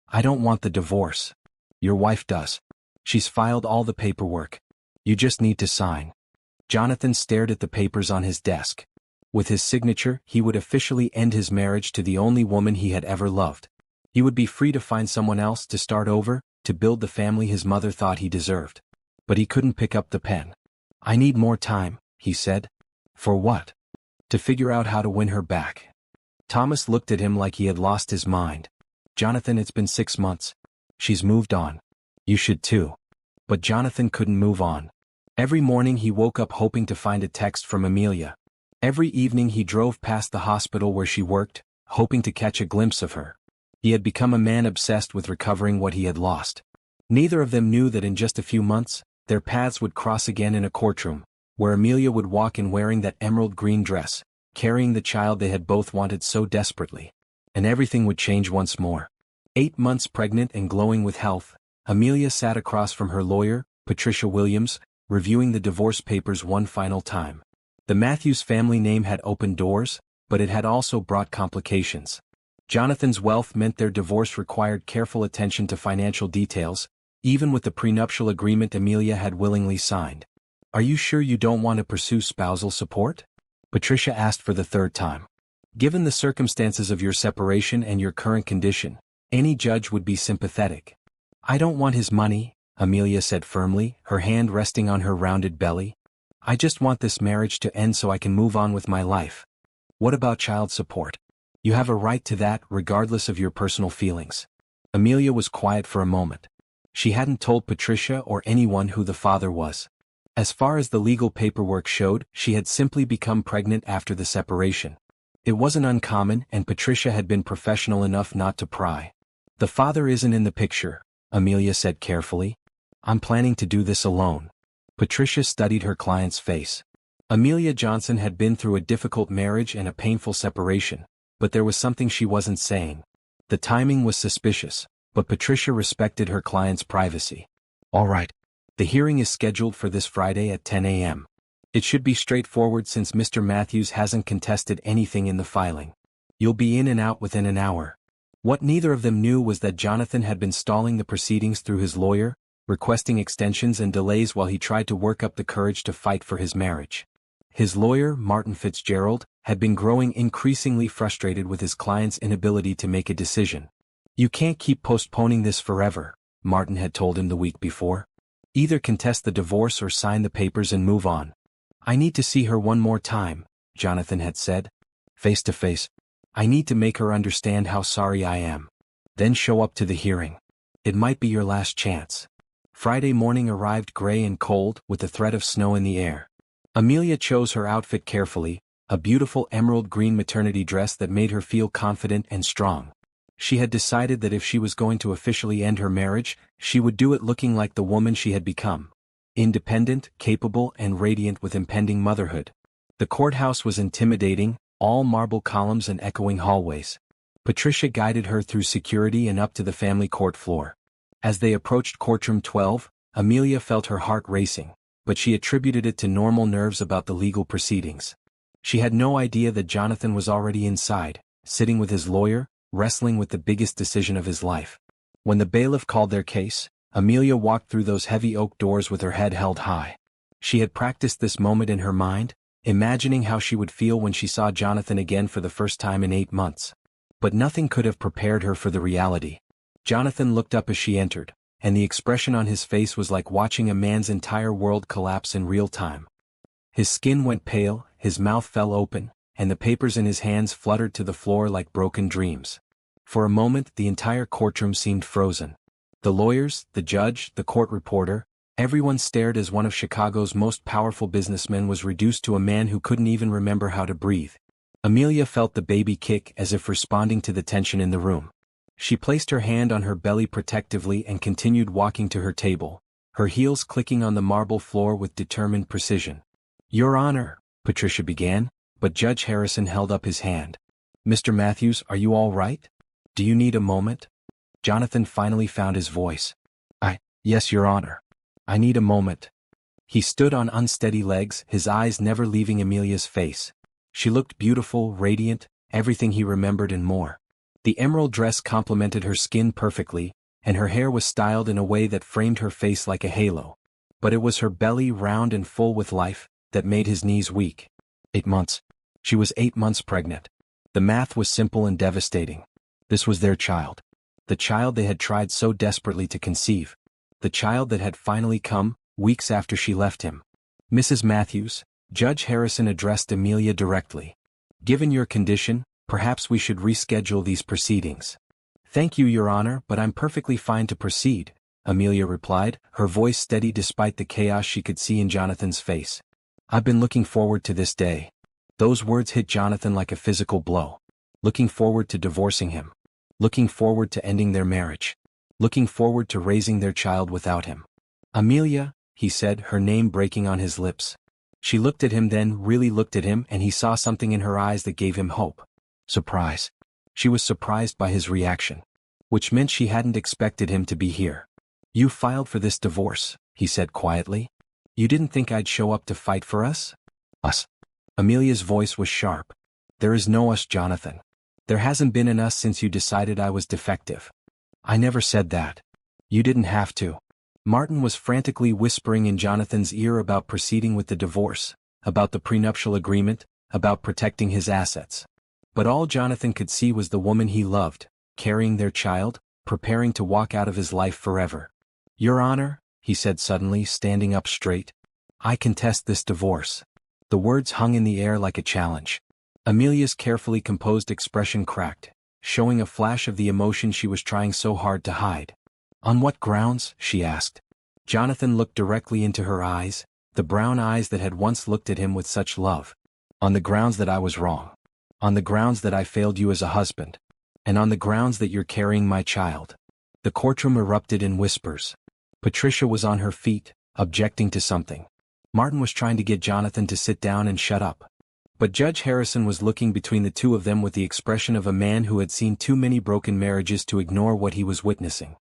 "I don't want the divorce." "Your wife does. She's filed all the paperwork. You just need to sign." Jonathan stared at the papers on his desk. With his signature, he would officially end his marriage to the only woman he had ever loved. He would be free to find someone else, to start over, to build the family his mother thought he deserved. But he couldn't pick up the pen. "I need more time," he said. "For what?" "To figure out how to win her back." Thomas looked at him like he had lost his mind. "Jonathan, it's been 6 months. She's moved on. You should too." But Jonathan couldn't move on. Every morning he woke up hoping to find a text from Amelia. Every evening he drove past the hospital where she worked, hoping to catch a glimpse of her. He had become a man obsessed with recovering what he had lost. Neither of them knew that in just a few months, their paths would cross again in a courtroom, where Amelia would walk in wearing that emerald green dress, carrying the child they had both wanted so desperately. And everything would change once more. 8 months pregnant and glowing with health, Amelia sat across from her lawyer, Patricia Williams, reviewing the divorce papers one final time. The Matthews family name had opened doors, but it had also brought complications. Jonathan's wealth meant their divorce required careful attention to financial details, even with the prenuptial agreement Amelia had willingly signed. "Are you sure you don't want to pursue spousal support?" Patricia asked for the 3rd time. "Given the circumstances of your separation and your current condition, any judge would be sympathetic." "I don't want his money," Amelia said firmly, her hand resting on her rounded belly. "I just want this marriage to end so I can move on with my life." "What about child support?" "You have a right to that, regardless of your personal feelings." Amelia was quiet for a moment. She hadn't told Patricia or anyone who the father was. As far as the legal paperwork showed, she had simply become pregnant after the separation. It wasn't uncommon, and Patricia had been professional enough not to pry. "The father isn't in the picture," Amelia said carefully. "I'm planning to do this alone." Patricia studied her client's face. Amelia Johnson had been through a difficult marriage and a painful separation, but there was something she wasn't saying. The timing was suspicious, but Patricia respected her client's privacy. "All right. The hearing is scheduled for this Friday at 10 a.m. It should be straightforward since Mr. Matthews hasn't contested anything in the filing. You'll be in and out within an hour." What neither of them knew was that Jonathan had been stalling the proceedings through his lawyer, requesting extensions and delays while he tried to work up the courage to fight for his marriage. His lawyer, Martin Fitzgerald, had been growing increasingly frustrated with his client's inability to make a decision. "You can't keep postponing this forever," Martin had told him the week before. "Either contest the divorce or sign the papers and move on." "I need to see her one more time," Jonathan had said. face to face. I need to make her understand how sorry I am. Then show up to the hearing. It might be your last chance. Friday morning arrived gray and cold, with the threat of snow in the air. Amelia chose her outfit carefully, a beautiful emerald green maternity dress that made her feel confident and strong. She had decided that if she was going to officially end her marriage, she would do it looking like the woman she had become. Independent, capable, and radiant with impending motherhood. The courthouse was intimidating, all marble columns and echoing hallways. Patricia guided her through security and up to the family court floor. As they approached courtroom 12, Amelia felt her heart racing, but she attributed it to normal nerves about the legal proceedings. She had no idea that Jonathan was already inside, sitting with his lawyer, wrestling with the biggest decision of his life. When the bailiff called their case, Amelia walked through those heavy oak doors with her head held high. She had practiced this moment in her mind, imagining how she would feel when she saw Jonathan again for the first time in 8 months. But nothing could have prepared her for the reality. Jonathan looked up as she entered, and the expression on his face was like watching a man's entire world collapse in real time. His skin went pale, his mouth fell open, and the papers in his hands fluttered to the floor like broken dreams. For a moment, the entire courtroom seemed frozen. The lawyers, the judge, the court reporter, everyone stared as one of Chicago's most powerful businessmen was reduced to a man who couldn't even remember how to breathe. Amelia felt the baby kick as if responding to the tension in the room. She placed her hand on her belly protectively and continued walking to her table, her heels clicking on the marble floor with determined precision. "Your Honor," Patricia began, but Judge Harrison held up his hand. "Mr. Matthews, are you all right? Do you need a moment?" Jonathan finally found his voice. Yes, Your Honor. I need a moment." He stood on unsteady legs, his eyes never leaving Amelia's face. She looked beautiful, radiant, everything he remembered and more. The emerald dress complemented her skin perfectly, and her hair was styled in a way that framed her face like a halo. But it was her belly, round and full with life, that made his knees weak. 8 months. She was 8 months pregnant. The math was simple and devastating. This was their child. The child they had tried so desperately to conceive. The child that had finally come, weeks after she left him. "Mrs. Matthews," Judge Harrison addressed Amelia directly. "Given your condition, perhaps we should reschedule these proceedings." "Thank you, Your Honor, but I'm perfectly fine to proceed," Amelia replied, her voice steady despite the chaos she could see in Jonathan's face. "I've been looking forward to this day." Those words hit Jonathan like a physical blow. Looking forward to divorcing him. Looking forward to ending their marriage. Looking forward to raising their child without him. "Amelia," he said, her name breaking on his lips. She looked at him, then really looked at him, and he saw something in her eyes that gave him hope. Surprise. She was surprised by his reaction. Which meant she hadn't expected him to be here. "You filed for this divorce," he said quietly. "You didn't think I'd show up to fight for us?" "Us?" Amelia's voice was sharp. "There is no us, Jonathan. There hasn't been an us since you decided I was defective." "I never said that. You didn't have to." Martin was frantically whispering in Jonathan's ear about proceeding with the divorce, about the prenuptial agreement, about protecting his assets. But all Jonathan could see was the woman he loved, carrying their child, preparing to walk out of his life forever. "Your Honor," he said suddenly, standing up straight, "I contest this divorce." The words hung in the air like a challenge. Amelia's carefully composed expression cracked, showing a flash of the emotion she was trying so hard to hide. "On what grounds?" she asked. Jonathan looked directly into her eyes, the brown eyes that had once looked at him with such love. "On the grounds that I was wrong. On the grounds that I failed you as a husband. And on the grounds that you're carrying my child." The courtroom erupted in whispers. Patricia was on her feet, objecting to something. Martin was trying to get Jonathan to sit down and shut up. But Judge Harrison was looking between the two of them with the expression of a man who had seen too many broken marriages to ignore what he was witnessing.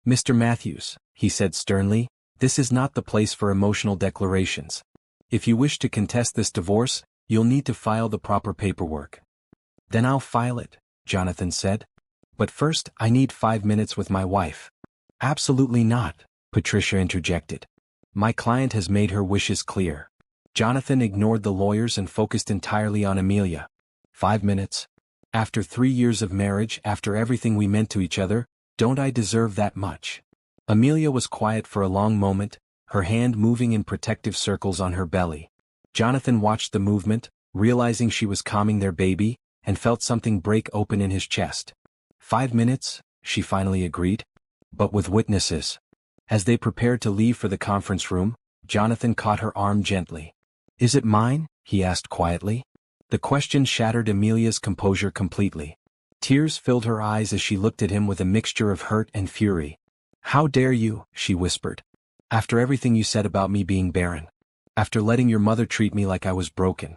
"Mr. Matthews," he said sternly, "this is not the place for emotional declarations. If you wish to contest this divorce, you'll need to file the proper paperwork." "Then I'll file it," Jonathan said. "But first, I need 5 minutes with my wife." "Absolutely not," Patricia interjected. "My client has made her wishes clear." Jonathan ignored the lawyers and focused entirely on Amelia. 5 minutes? After 3 years of marriage, after everything we meant to each other, don't I deserve that much? Amelia was quiet for a long moment, her hand moving in protective circles on her belly. Jonathan watched the movement, realizing she was calming their baby, and felt something break open in his chest. 5 minutes, she finally agreed. But with witnesses. As they prepared to leave for the conference room, Jonathan caught her arm gently. "Is it mine?" he asked quietly. The question shattered Amelia's composure completely. Tears filled her eyes as she looked at him with a mixture of hurt and fury. "How dare you?" she whispered. "After everything you said about me being barren. After letting your mother treat me like I was broken.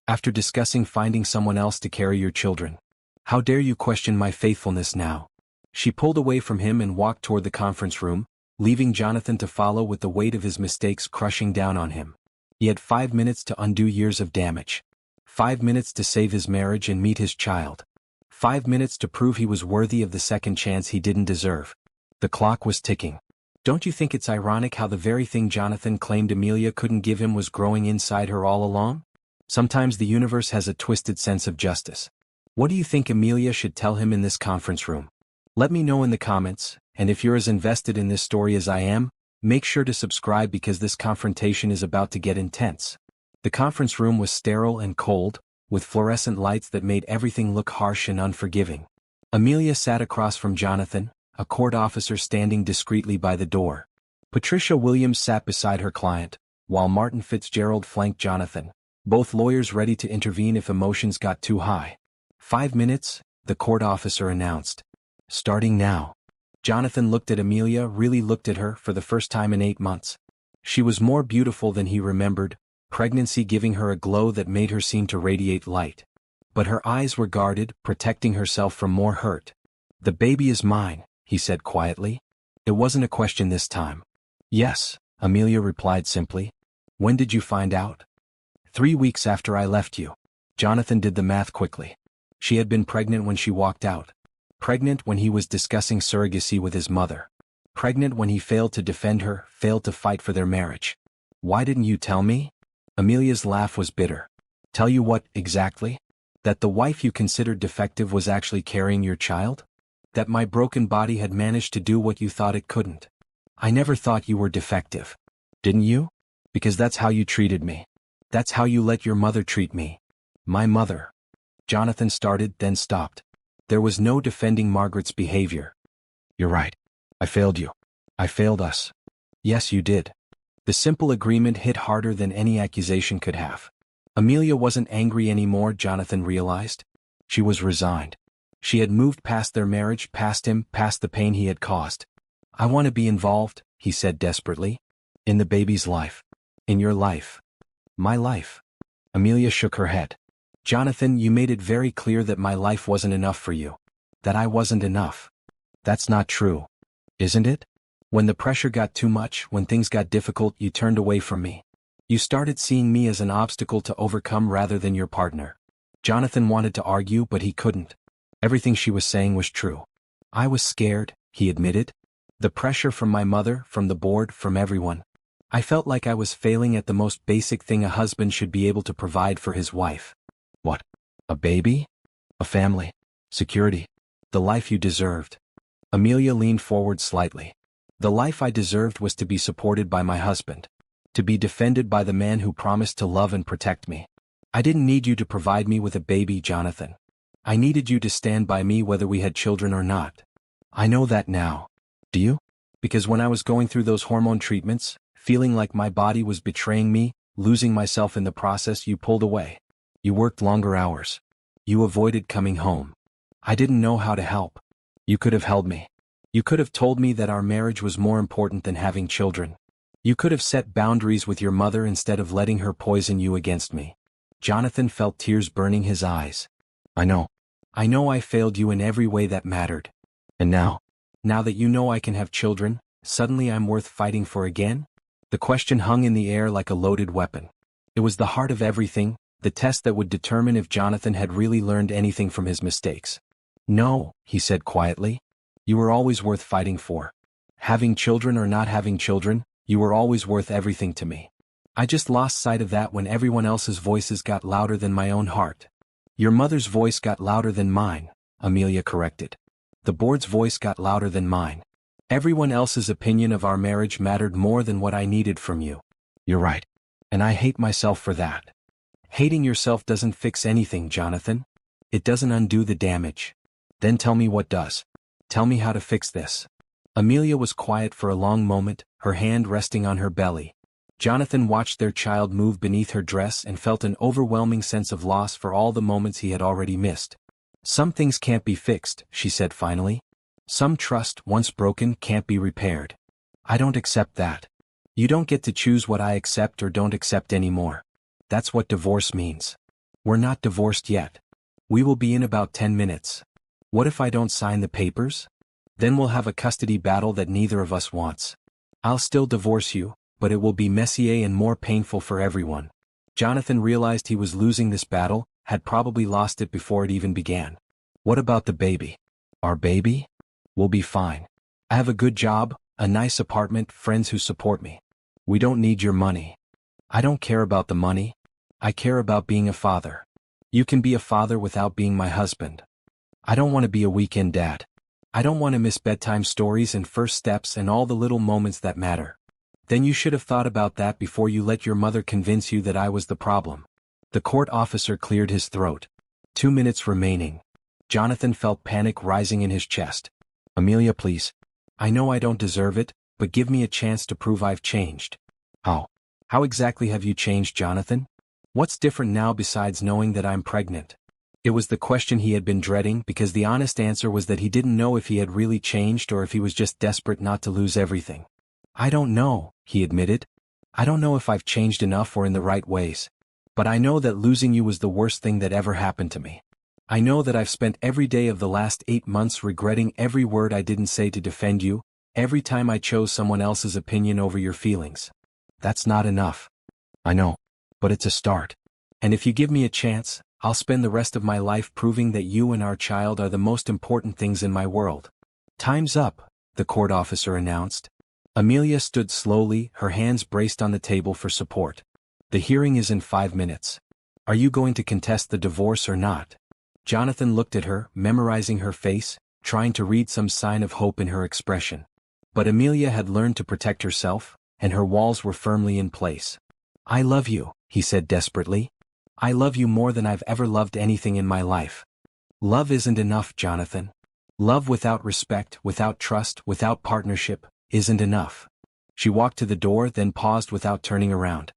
After discussing finding someone else to carry your children. How dare you question my faithfulness now?" She pulled away from him and walked toward the conference room, leaving Jonathan to follow with the weight of his mistakes crushing down on him. He had 5 minutes to undo years of damage. 5 minutes to save his marriage and meet his child. 5 minutes to prove he was worthy of the second chance he didn't deserve. The clock was ticking. Don't you think it's ironic how the very thing Jonathan claimed Amelia couldn't give him was growing inside her all along? Sometimes the universe has a twisted sense of justice. What do you think Amelia should tell him in this conference room? Let me know in the comments, and if you're as invested in this story as I am, make sure to subscribe because this confrontation is about to get intense. The conference room was sterile and cold, with fluorescent lights that made everything look harsh and unforgiving. Amelia sat across from Jonathan, a court officer standing discreetly by the door. Patricia Williams sat beside her client, while Martin Fitzgerald flanked Jonathan, both lawyers ready to intervene if emotions got too high. 5 minutes, the court officer announced. Starting now. Jonathan looked at Amelia, really looked at her for the first time in 8 months. She was more beautiful than he remembered, pregnancy giving her a glow that made her seem to radiate light. But her eyes were guarded, protecting herself from more hurt. "The baby is mine," he said quietly. It wasn't a question this time. "Yes," Amelia replied simply. "When did you find out?" 3 weeks after I left you." Jonathan did the math quickly. She had been pregnant when she walked out. Pregnant when he was discussing surrogacy with his mother. Pregnant when he failed to defend her, failed to fight for their marriage. "Why didn't you tell me?" Amelia's laugh was bitter. "Tell you what, exactly? That the wife you considered defective was actually carrying your child? That my broken body had managed to do what you thought it couldn't? I never thought you were defective. Didn't you? Because that's how you treated me. That's how you let your mother treat me. My mother." Jonathan started, then stopped. There was no defending Margaret's behavior. "You're right. I failed you. I failed us." "Yes, you did." The simple agreement hit harder than any accusation could have. Amelia wasn't angry anymore, Jonathan realized. She was resigned. She had moved past their marriage, past him, past the pain he had caused. "I want to be involved," he said desperately. "In the baby's life. In your life. My life." Amelia shook her head. "Jonathan, you made it very clear that my life wasn't enough for you. That I wasn't enough. That's not true. Isn't it? When the pressure got too much, when things got difficult, you turned away from me. You started seeing me as an obstacle to overcome rather than your partner." Jonathan wanted to argue, but he couldn't. Everything she was saying was true. "I was scared," he admitted. "The pressure from my mother, from the board, from everyone. I felt like I was failing at the most basic thing a husband should be able to provide for his wife." "What? A baby? A family? Security? The life you deserved?" Amelia leaned forward slightly. "The life I deserved was to be supported by my husband. To be defended by the man who promised to love and protect me. I didn't need you to provide me with a baby, Jonathan. I needed you to stand by me whether we had children or not. I know that now. Do you? Because when I was going through those hormone treatments, feeling like my body was betraying me, losing myself in the process, you pulled away. You worked longer hours. You avoided coming home. I didn't know how to help. You could have held me. You could have told me that our marriage was more important than having children. You could have set boundaries with your mother instead of letting her poison you against me." Jonathan felt tears burning his eyes. "I know. I know I failed you in every way that mattered. And now that you know I can have children, suddenly I'm worth fighting for again?" The question hung in the air like a loaded weapon. It was the heart of everything, the test that would determine if Jonathan had really learned anything from his mistakes. "No," he said quietly. "You were always worth fighting for. Having children or not having children, you were always worth everything to me. I just lost sight of that when everyone else's voices got louder than my own heart." "Your mother's voice got louder than mine," Amelia corrected. "The board's voice got louder than mine. Everyone else's opinion of our marriage mattered more than what I needed from you." "You're right. And I hate myself for that." "Hating yourself doesn't fix anything, Jonathan. It doesn't undo the damage. Then tell me what does. Tell me how to fix this. Amelia was quiet for a long moment, her hand resting on her belly. Jonathan watched their child move beneath her dress and felt an overwhelming sense of loss for all the moments he had already missed. Some things can't be fixed, she said finally. Some trust, once broken, can't be repaired. I don't accept that. You don't get to choose what I accept or don't accept anymore. That's what divorce means. We're not divorced yet. We will be in about 10 minutes. What if I don't sign the papers? Then we'll have a custody battle that neither of us wants. I'll still divorce you, but it will be messier and more painful for everyone. Jonathan realized he was losing this battle, had probably lost it before it even began. What about the baby? Our baby? We'll be fine. I have a good job, a nice apartment, friends who support me. We don't need your money. I don't care about the money. I care about being a father. You can be a father without being my husband. I don't want to be a weekend dad. I don't want to miss bedtime stories and first steps and all the little moments that matter. Then you should have thought about that before you let your mother convince you that I was the problem. The court officer cleared his throat. 2 minutes remaining. Jonathan felt panic rising in his chest. Amelia, please. I know I don't deserve it, but give me a chance to prove I've changed. How? How exactly have you changed, Jonathan? What's different now besides knowing that I'm pregnant? It was the question he had been dreading because the honest answer was that he didn't know if he had really changed or if he was just desperate not to lose everything. I don't know, he admitted. I don't know if I've changed enough or in the right ways. But I know that losing you was the worst thing that ever happened to me. I know that I've spent every day of the last 8 months regretting every word I didn't say to defend you, every time I chose someone else's opinion over your feelings. That's not enough. I know. But it's a start. And if you give me a chance, I'll spend the rest of my life proving that you and our child are the most important things in my world. Time's up, the court officer announced. Amelia stood slowly, her hands braced on the table for support. The hearing is in 5 minutes. Are you going to contest the divorce or not? Jonathan looked at her, memorizing her face, trying to read some sign of hope in her expression. But Amelia had learned to protect herself, and her walls were firmly in place. I love you, he said desperately. I love you more than I've ever loved anything in my life. Love isn't enough, Jonathan. Love without respect, without trust, without partnership, isn't enough. She walked to the door, then paused without turning around.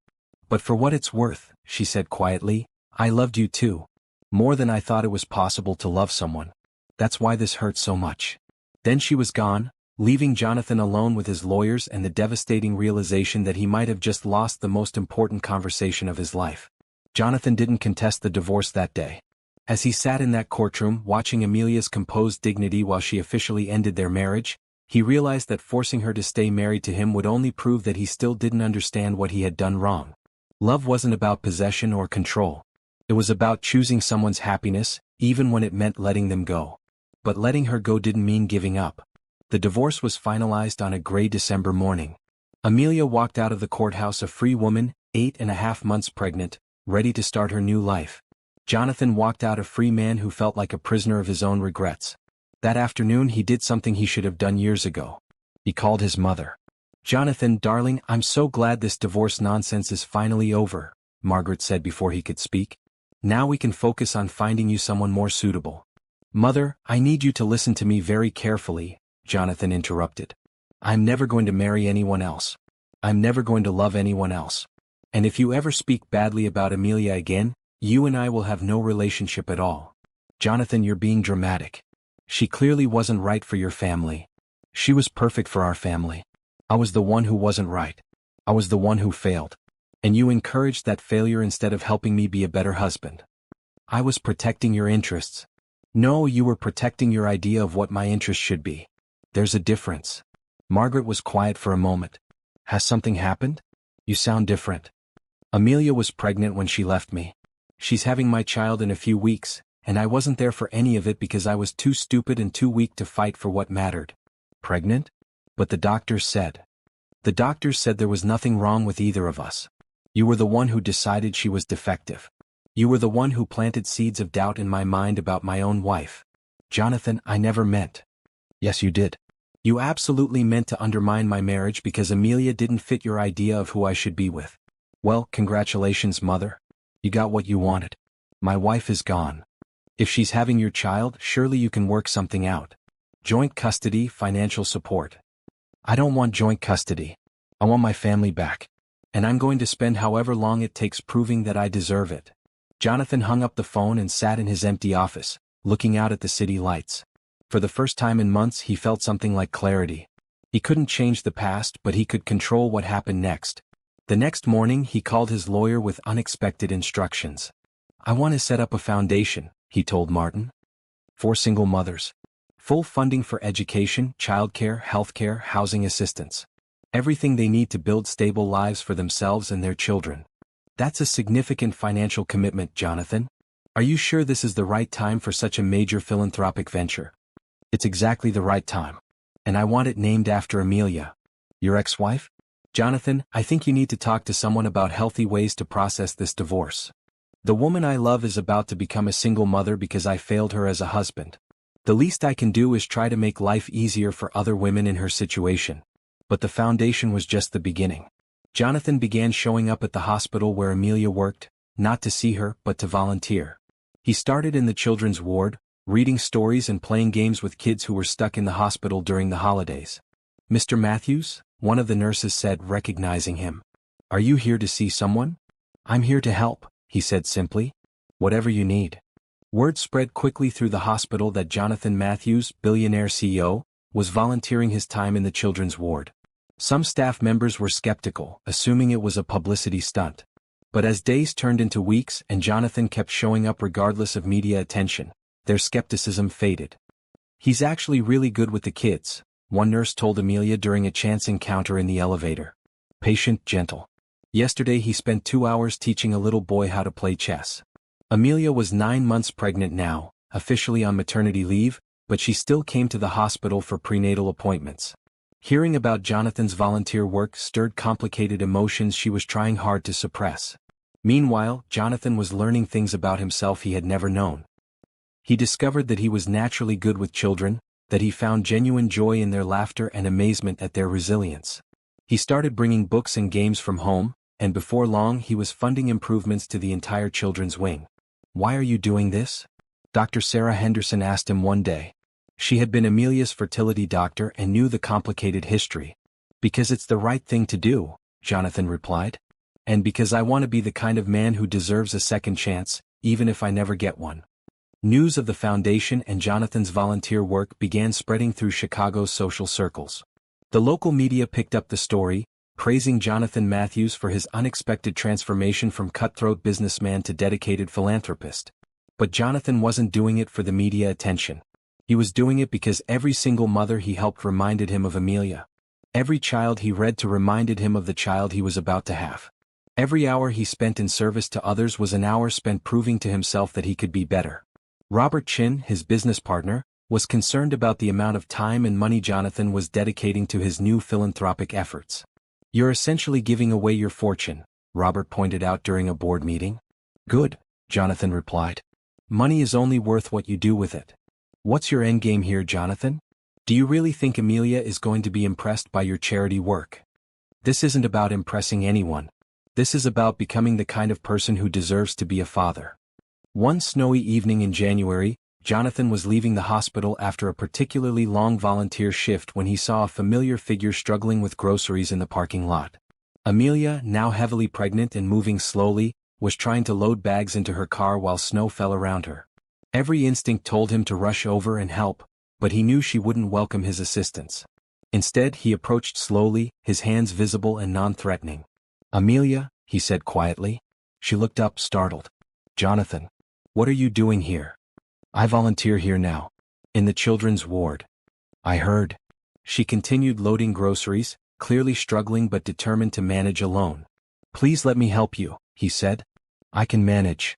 But for what it's worth, she said quietly, I loved you too. More than I thought it was possible to love someone. That's why this hurts so much. Then she was gone, leaving Jonathan alone with his lawyers and the devastating realization that he might have just lost the most important conversation of his life. Jonathan didn't contest the divorce that day. As he sat in that courtroom watching Amelia's composed dignity while she officially ended their marriage, he realized that forcing her to stay married to him would only prove that he still didn't understand what he had done wrong. Love wasn't about possession or control. It was about choosing someone's happiness, even when it meant letting them go. But letting her go didn't mean giving up. The divorce was finalized on a gray December morning. Amelia walked out of the courthouse a free woman, 8.5 months pregnant, ready to start her new life. Jonathan walked out a free man who felt like a prisoner of his own regrets. That afternoon he did something he should have done years ago. He called his mother. Jonathan, darling, I'm so glad this divorce nonsense is finally over, Margaret said before he could speak. Now we can focus on finding you someone more suitable. Mother, I need you to listen to me very carefully, Jonathan interrupted. I'm never going to marry anyone else. I'm never going to love anyone else. And if you ever speak badly about Amelia again, you and I will have no relationship at all. Jonathan, you're being dramatic. She clearly wasn't right for your family. She was perfect for our family. I was the one who wasn't right. I was the one who failed. And you encouraged that failure instead of helping me be a better husband. I was protecting your interests. No, you were protecting your idea of what my interests should be. There's a difference. Margaret was quiet for a moment. Has something happened? You sound different. Amelia was pregnant when she left me. She's having my child in a few weeks, and I wasn't there for any of it because I was too stupid and too weak to fight for what mattered. Pregnant? But the doctors said. The doctors said there was nothing wrong with either of us. You were the one who decided she was defective. You were the one who planted seeds of doubt in my mind about my own wife. Jonathan, I never meant. Yes, you did. You absolutely meant to undermine my marriage because Amelia didn't fit your idea of who I should be with. Well, congratulations, Mother. You got what you wanted. My wife is gone. If she's having your child, surely you can work something out. Joint custody, financial support. I don't want joint custody. I want my family back. And I'm going to spend however long it takes proving that I deserve it. Jonathan hung up the phone and sat in his empty office, looking out at the city lights. For the first time in months he felt something like clarity. He couldn't change the past, but he could control what happened next. The next morning he called his lawyer with unexpected instructions. I want to set up a foundation, he told Martin. For single mothers. Full funding for education, childcare, healthcare, housing assistance. Everything they need to build stable lives for themselves and their children. That's a significant financial commitment, Jonathan. Are you sure this is the right time for such a major philanthropic venture? It's exactly the right time. And I want it named after Amelia. Your ex-wife? Jonathan, I think you need to talk to someone about healthy ways to process this divorce. The woman I love is about to become a single mother because I failed her as a husband. The least I can do is try to make life easier for other women in her situation. But the foundation was just the beginning. Jonathan began showing up at the hospital where Amelia worked, not to see her, but to volunteer. He started in the children's ward, reading stories and playing games with kids who were stuck in the hospital during the holidays. Mr. Matthews, one of the nurses said, recognizing him. Are you here to see someone? I'm here to help, he said simply. Whatever you need. Word spread quickly through the hospital that Jonathan Matthews, Billionaire CEO, was volunteering his time in the children's ward. Some staff members were skeptical, assuming it was a publicity stunt. But as days turned into weeks and Jonathan kept showing up regardless of media attention, their skepticism faded. He's actually really good with the kids, one nurse told Amelia during a chance encounter in the elevator. Patient, gentle. Yesterday he spent 2 hours teaching a little boy how to play chess. Amelia was 9 months pregnant now, officially on maternity leave, but she still came to the hospital for prenatal appointments. Hearing about Jonathan's volunteer work stirred complicated emotions she was trying hard to suppress. Meanwhile, Jonathan was learning things about himself he had never known. He discovered that he was naturally good with children, that he found genuine joy in their laughter and amazement at their resilience. He started bringing books and games from home, and before long he was funding improvements to the entire children's wing. Why are you doing this? Dr. Sarah Henderson asked him one day. She had been Amelia's fertility doctor and knew the complicated history. Because it's the right thing to do, Jonathan replied. And because I want to be the kind of man who deserves a second chance, even if I never get one. News of the foundation and Jonathan's volunteer work began spreading through Chicago's social circles. The local media picked up the story, praising Jonathan Matthews for his unexpected transformation from cutthroat businessman to dedicated philanthropist. But Jonathan wasn't doing it for the media attention. He was doing it because every single mother he helped reminded him of Amelia. Every child he read to reminded him of the child he was about to have. Every hour he spent in service to others was an hour spent proving to himself that he could be better. Robert Chin, his business partner, was concerned about the amount of time and money Jonathan was dedicating to his new philanthropic efforts. You're essentially giving away your fortune, Robert pointed out during a board meeting. Good, Jonathan replied. Money is only worth what you do with it. What's your endgame here, Jonathan? Do you really think Amelia is going to be impressed by your charity work? This isn't about impressing anyone. This is about becoming the kind of person who deserves to be a father. One snowy evening in January, Jonathan was leaving the hospital after a particularly long volunteer shift when he saw a familiar figure struggling with groceries in the parking lot. Amelia, now heavily pregnant and moving slowly, was trying to load bags into her car while snow fell around her. Every instinct told him to rush over and help, but he knew she wouldn't welcome his assistance. Instead, he approached slowly, his hands visible and non-threatening. Amelia, he said quietly. She looked up, startled. Jonathan, what are you doing here? I volunteer here now. In the children's ward. I heard. She continued loading groceries, clearly struggling but determined to manage alone. Please let me help you, he said. I can manage.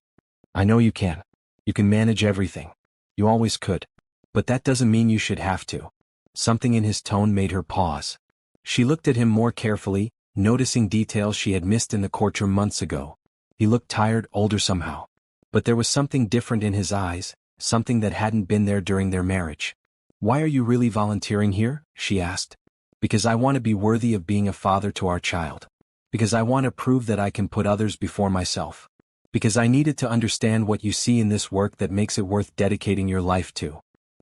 I know you can. You can manage everything. You always could. But that doesn't mean you should have to. Something in his tone made her pause. She looked at him more carefully, noticing details she had missed in the courtroom months ago. He looked tired, older somehow. But there was something different in his eyes, something that hadn't been there during their marriage. Why are you really volunteering here? She asked. Because I want to be worthy of being a father to our child. Because I want to prove that I can put others before myself. Because I needed to understand what you see in this work that makes it worth dedicating your life to.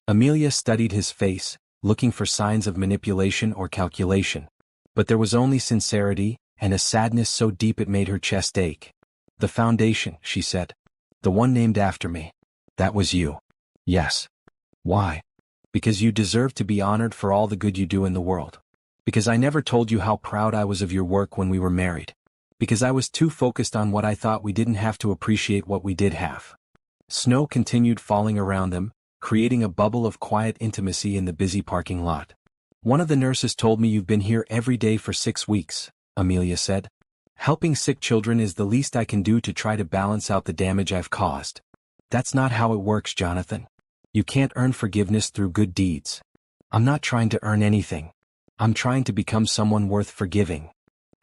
Amelia studied his face, looking for signs of manipulation or calculation. But there was only sincerity, and a sadness so deep it made her chest ache. The foundation, she said. The one named after me. That was you. Yes. Why? Because you deserve to be honored for all the good you do in the world. Because I never told you how proud I was of your work when we were married. Because I was too focused on what I thought we didn't have to appreciate what we did have. Snow continued falling around them, creating a bubble of quiet intimacy in the busy parking lot. One of the nurses told me you've been here every day for 6 weeks, Amelia said. Helping sick children is the least I can do to try to balance out the damage I've caused. That's not how it works, Jonathan. You can't earn forgiveness through good deeds. I'm not trying to earn anything. I'm trying to become someone worth forgiving.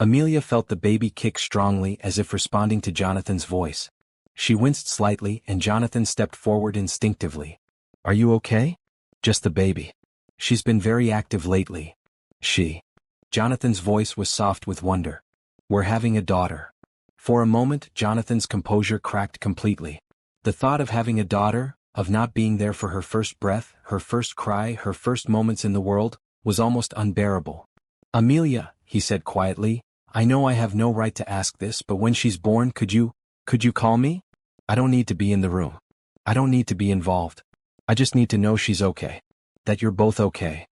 Amelia felt the baby kick strongly as if responding to Jonathan's voice. She winced slightly and Jonathan stepped forward instinctively. Are you okay? Just the baby. She's been very active lately. Jonathan's voice was soft with wonder. We're having a daughter. For a moment, Jonathan's composure cracked completely. The thought of having a daughter, of not being there for her first breath, her first cry, her first moments in the world, was almost unbearable. Amelia, he said quietly, I know I have no right to ask this, but when she's born, could you call me? I don't need to be in the room. I don't need to be involved. I just need to know she's okay. That you're both okay.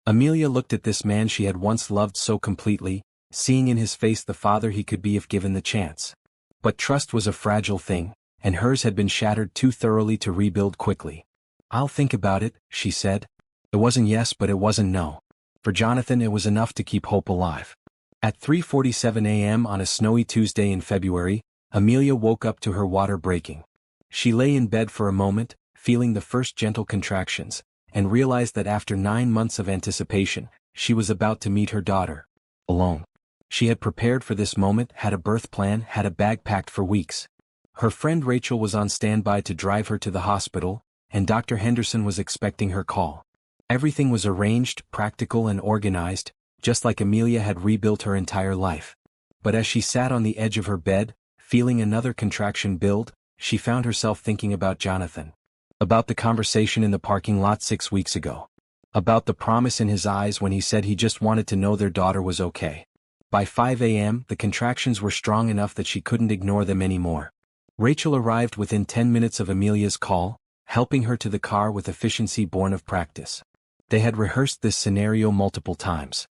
Amelia looked at this man she had once loved so completely, seeing in his face the father he could be if given the chance. But trust was a fragile thing, and hers had been shattered too thoroughly to rebuild quickly. I'll think about it, she said. It wasn't yes, but it wasn't no. For Jonathan it was enough to keep hope alive. At 3:47 a.m. on a snowy Tuesday in February, Amelia woke up to her water breaking. She lay in bed for a moment, feeling the first gentle contractions, and realized that after 9 months of anticipation, she was about to meet her daughter. Alone. She had prepared for this moment, had a birth plan, had a bag packed for weeks. Her friend Rachel was on standby to drive her to the hospital, and Dr. Henderson was expecting her call. Everything was arranged, practical and organized, just like Amelia had rebuilt her entire life. But as she sat on the edge of her bed, feeling another contraction build, she found herself thinking about Jonathan. About the conversation in the parking lot 6 weeks ago. About the promise in his eyes when he said he just wanted to know their daughter was okay. By 5 a.m., the contractions were strong enough that she couldn't ignore them anymore. Rachel arrived within 10 minutes of Amelia's call, helping her to the car with efficiency born of practice. They had rehearsed this scenario multiple times.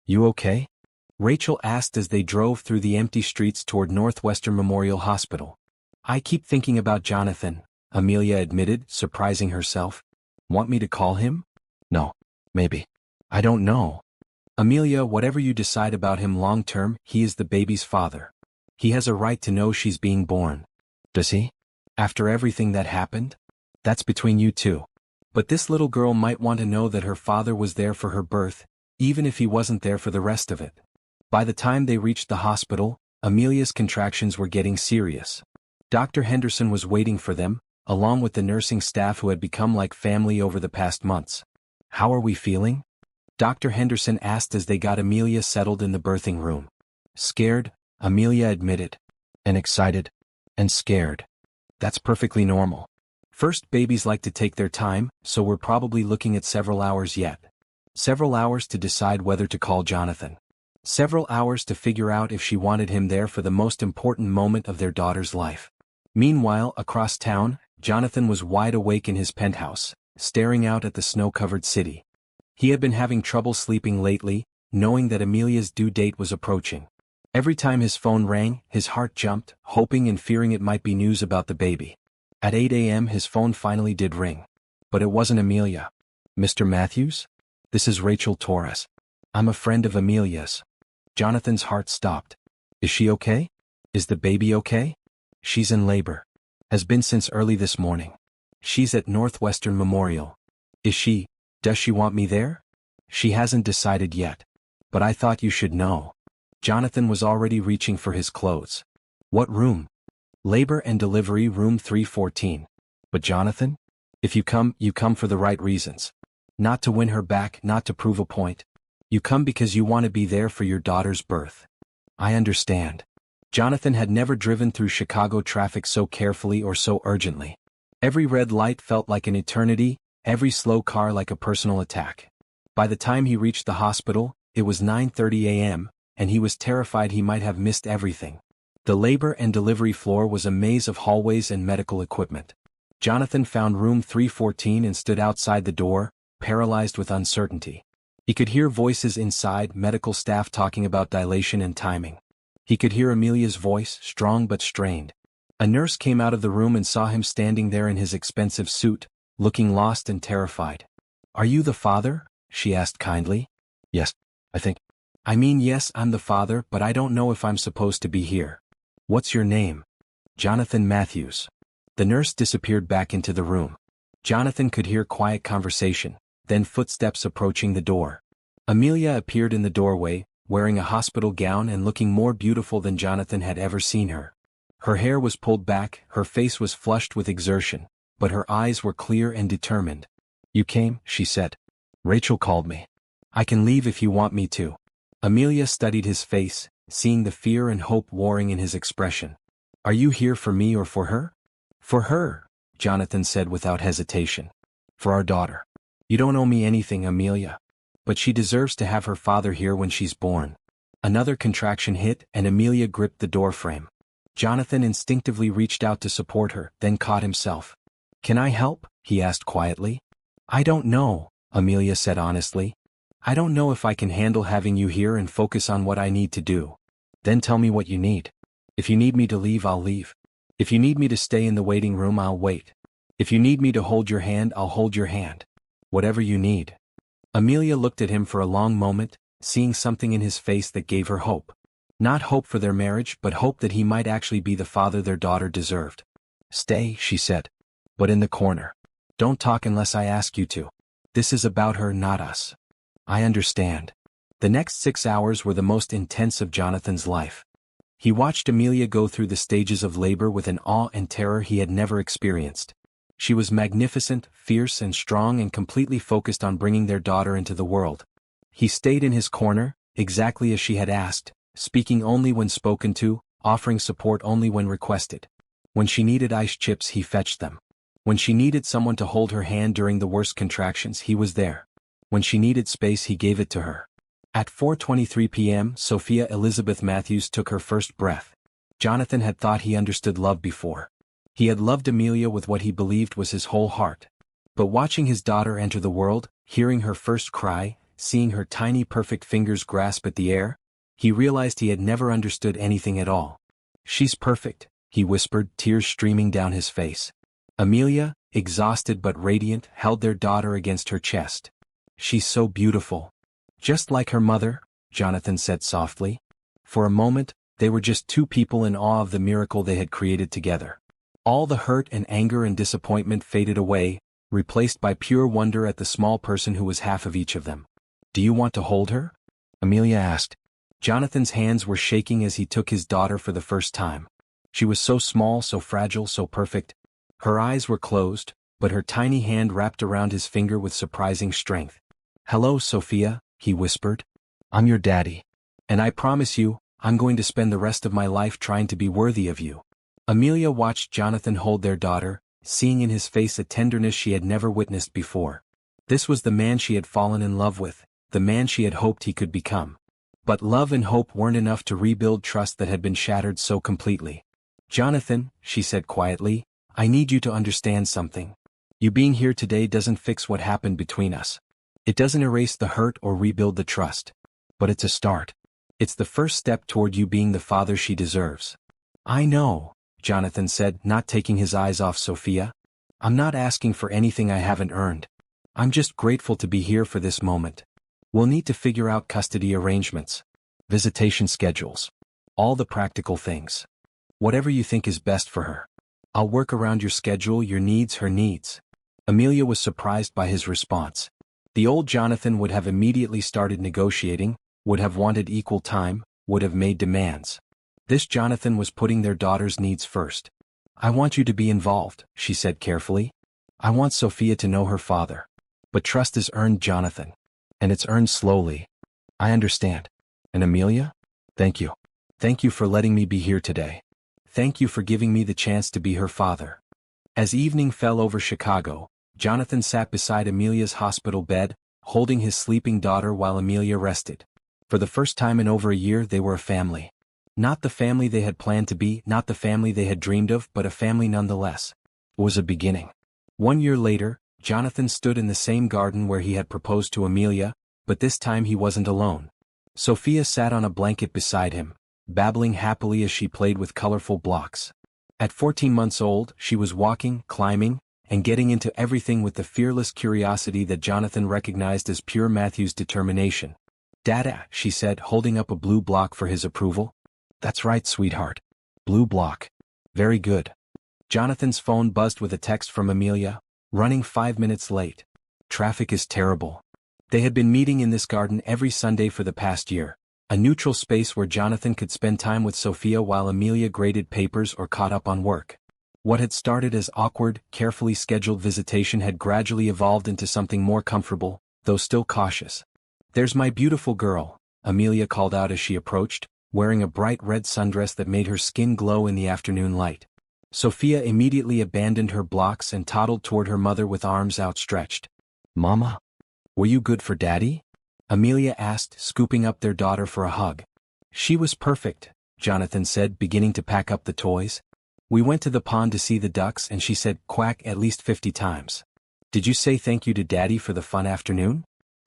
You okay? Rachel asked as they drove through the empty streets toward Northwestern Memorial Hospital. I keep thinking about Jonathan, Amelia admitted, surprising herself. Want me to call him? No. Maybe. I don't know. Amelia, whatever you decide about him long term, he is the baby's father. He has a right to know she's being born. Does he? After everything that happened? That's between you two. But this little girl might want to know that her father was there for her birth, even if he wasn't there for the rest of it. By the time they reached the hospital, Amelia's contractions were getting serious. Dr. Henderson was waiting for them, along with the nursing staff who had become like family over the past months. How are we feeling? Dr. Henderson asked as they got Amelia settled in the birthing room. Scared, Amelia admitted. And excited. And scared. That's perfectly normal. First babies like to take their time, so we're probably looking at several hours yet. Several hours to decide whether to call Jonathan. Several hours to figure out if she wanted him there for the most important moment of their daughter's life. Meanwhile, across town, Jonathan was wide awake in his penthouse, staring out at the snow-covered city. He had been having trouble sleeping lately, knowing that Amelia's due date was approaching. Every time his phone rang, his heart jumped, hoping and fearing it might be news about the baby. At 8 a.m. his phone finally did ring. But it wasn't Amelia. Mr. Matthews? This is Rachel Torres. I'm a friend of Amelia's. Jonathan's heart stopped. Is she okay? Is the baby okay? She's in labor. Has been since early this morning. She's at Northwestern Memorial. Does she want me there? She hasn't decided yet. But I thought you should know. Jonathan was already reaching for his clothes. What room? Labor and delivery room 314. But Jonathan? If you come for the right reasons. Not to win her back, not to prove a point. You come because you want to be there for your daughter's birth. I understand. Jonathan had never driven through Chicago traffic so carefully or so urgently. Every red light felt like an eternity, every slow car like a personal attack. By the time he reached the hospital, it was 9:30 a.m., and he was terrified he might have missed everything. The labor and delivery floor was a maze of hallways and medical equipment. Jonathan found room 314 and stood outside the door, paralyzed with uncertainty. He could hear voices inside, medical staff talking about dilation and timing. He could hear Amelia's voice, strong but strained. A nurse came out of the room and saw him standing there in his expensive suit, looking lost and terrified. "Are you the father?" she asked kindly. "Yes, I think. Yes, I'm the father, but I don't know if I'm supposed to be here." "What's your name?" "Jonathan Matthews." The nurse disappeared back into the room. Jonathan could hear quiet conversation, then footsteps approaching the door. Amelia appeared in the doorway, wearing a hospital gown and looking more beautiful than Jonathan had ever seen her. Her hair was pulled back, her face was flushed with exertion, but her eyes were clear and determined. "You came," she said. "Rachel called me. I can leave if you want me to." Amelia studied his face, seeing the fear and hope warring in his expression. "Are you here for me or for her?" "For her," Jonathan said without hesitation. "For our daughter. You don't owe me anything, Amelia. But she deserves to have her father here when she's born." Another contraction hit and Amelia gripped the doorframe. Jonathan instinctively reached out to support her, then caught himself. "Can I help?" he asked quietly. "I don't know," Amelia said honestly. "I don't know if I can handle having you here and focus on what I need to do." "Then tell me what you need. If you need me to leave, I'll leave. If you need me to stay in the waiting room, I'll wait. If you need me to hold your hand, I'll hold your hand. Whatever you need." Amelia looked at him for a long moment, seeing something in his face that gave her hope. Not hope for their marriage, but hope that he might actually be the father their daughter deserved. "Stay," she said. "But in the corner. Don't talk unless I ask you to. This is about her, not us." "I understand." The next 6 hours were the most intense of Jonathan's life. He watched Amelia go through the stages of labor with an awe and terror he had never experienced. She was magnificent, fierce and strong and completely focused on bringing their daughter into the world. He stayed in his corner, exactly as she had asked, speaking only when spoken to, offering support only when requested. When she needed ice chips, he fetched them. When she needed someone to hold her hand during the worst contractions, he was there. When she needed space, he gave it to her. At 4:23 p.m., Sophia Elizabeth Matthews took her first breath. Jonathan had thought he understood love before. He had loved Amelia with what he believed was his whole heart. But watching his daughter enter the world, hearing her first cry, seeing her tiny perfect fingers grasp at the air, he realized he had never understood anything at all. "She's perfect," he whispered, tears streaming down his face. Amelia, exhausted but radiant, held their daughter against her chest. "She's so beautiful. Just like her mother," Jonathan said softly. For a moment, they were just two people in awe of the miracle they had created together. All the hurt and anger and disappointment faded away, replaced by pure wonder at the small person who was half of each of them. "Do you want to hold her?" Amelia asked. Jonathan's hands were shaking as he took his daughter for the first time. She was so small, so fragile, so perfect. Her eyes were closed, but her tiny hand wrapped around his finger with surprising strength. "Hello, Sophia," he whispered. "I'm your daddy. And I promise you, I'm going to spend the rest of my life trying to be worthy of you." Amelia watched Jonathan hold their daughter, seeing in his face a tenderness she had never witnessed before. This was the man she had fallen in love with, the man she had hoped he could become. But love and hope weren't enough to rebuild trust that had been shattered so completely. "Jonathan," she said quietly, "I need you to understand something. You being here today doesn't fix what happened between us. It doesn't erase the hurt or rebuild the trust. But it's a start. It's the first step toward you being the father she deserves." "I know," Jonathan said, not taking his eyes off Sophia. "I'm not asking for anything I haven't earned. I'm just grateful to be here for this moment. We'll need to figure out custody arrangements, visitation schedules, all the practical things. Whatever you think is best for her. I'll work around your schedule, your needs, her needs." Amelia was surprised by his response. The old Jonathan would have immediately started negotiating, would have wanted equal time, would have made demands. This Jonathan was putting their daughter's needs first. "I want you to be involved," she said carefully. "I want Sophia to know her father. But trust is earned, Jonathan. And it's earned slowly." "I understand. And Amelia? Thank you." Thank you for letting me be here today. Thank you for giving me the chance to be her father. As evening fell over Chicago, Jonathan sat beside Amelia's hospital bed, holding his sleeping daughter while Amelia rested. For the first time in over a year they were a family. Not the family they had planned to be, not the family they had dreamed of, but a family nonetheless. It was a beginning. 1 year later, Jonathan stood in the same garden where he had proposed to Amelia, but this time he wasn't alone. Sophia sat on a blanket beside him, babbling happily as she played with colorful blocks. At 14 months old, she was walking, climbing, and getting into everything with the fearless curiosity that Jonathan recognized as pure Matthew's determination. "Dada," she said, holding up a blue block for his approval. "That's right, sweetheart. Blue block. Very good." Jonathan's phone buzzed with a text from Amelia, running 5 minutes late. Traffic is terrible. They had been meeting in this garden every Sunday for the past year, a neutral space where Jonathan could spend time with Sophia while Amelia graded papers or caught up on work. What had started as awkward, carefully scheduled visitation had gradually evolved into something more comfortable, though still cautious. "There's my beautiful girl," Amelia called out as she approached, wearing a bright red sundress that made her skin glow in the afternoon light. Sophia immediately abandoned her blocks and toddled toward her mother with arms outstretched. "Mama? Were you good for Daddy?" Amelia asked, scooping up their daughter for a hug. "She was perfect," Jonathan said, beginning to pack up the toys. "We went to the pond to see the ducks and she said quack at least 50 times. Did you say thank you to Daddy for the fun afternoon?"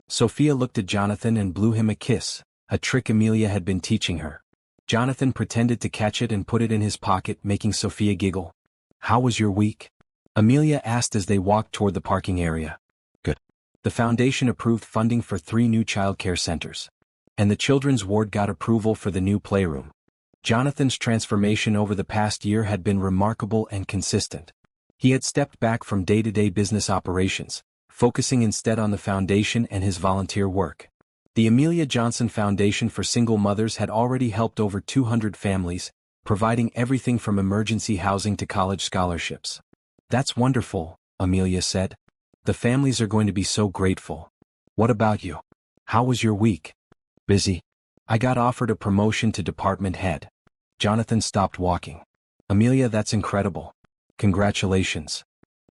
Sophia looked at Jonathan and blew him a kiss, a trick Amelia had been teaching her. Jonathan pretended to catch it and put it in his pocket, making Sophia giggle. "How was your week?" Amelia asked as they walked toward the parking area. "Good. The foundation approved funding for 3 new childcare centers. And the children's ward got approval for the new playroom." Jonathan's transformation over the past year had been remarkable and consistent. He had stepped back from day-to-day business operations, focusing instead on the foundation and his volunteer work. The Amelia Johnson Foundation for Single Mothers had already helped over 200 families, providing everything from emergency housing to college scholarships. "That's wonderful," Amelia said. "The families are going to be so grateful. What about you? How was your week?" "Busy. I got offered a promotion to department head." Jonathan stopped walking. "Amelia, that's incredible. Congratulations."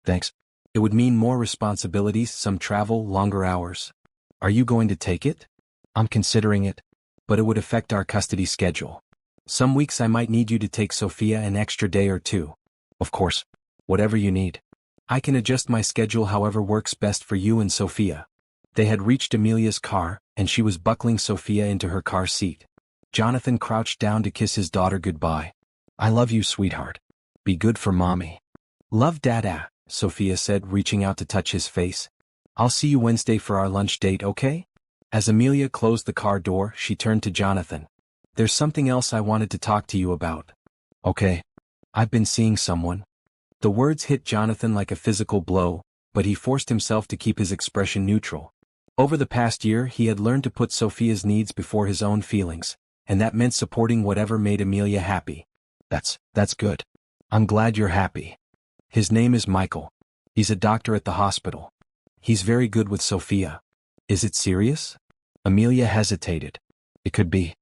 "Thanks. It would mean more responsibilities, some travel, longer hours." "Are you going to take it?" "I'm considering it. But it would affect our custody schedule. Some weeks I might need you to take Sophia an extra day or 2. "Of course. Whatever you need. I can adjust my schedule however works best for you and Sophia." They had reached Amelia's car, and she was buckling Sophia into her car seat. Jonathan crouched down to kiss his daughter goodbye. "I love you, sweetheart. Be good for Mommy." "Love Dada," Sophia said, reaching out to touch his face. "I'll see you Wednesday for our lunch date, okay?" As Amelia closed the car door, she turned to Jonathan. "There's something else I wanted to talk to you about." "Okay. I've been seeing someone." The words hit Jonathan like a physical blow, but he forced himself to keep his expression neutral. Over the past year he had learned to put Sophia's needs before his own feelings, and that meant supporting whatever made Amelia happy. That's good. I'm glad you're happy. His name is Michael. He's a doctor at the hospital. He's very good with Sophia." "Is it serious?" Amelia hesitated. "It could be.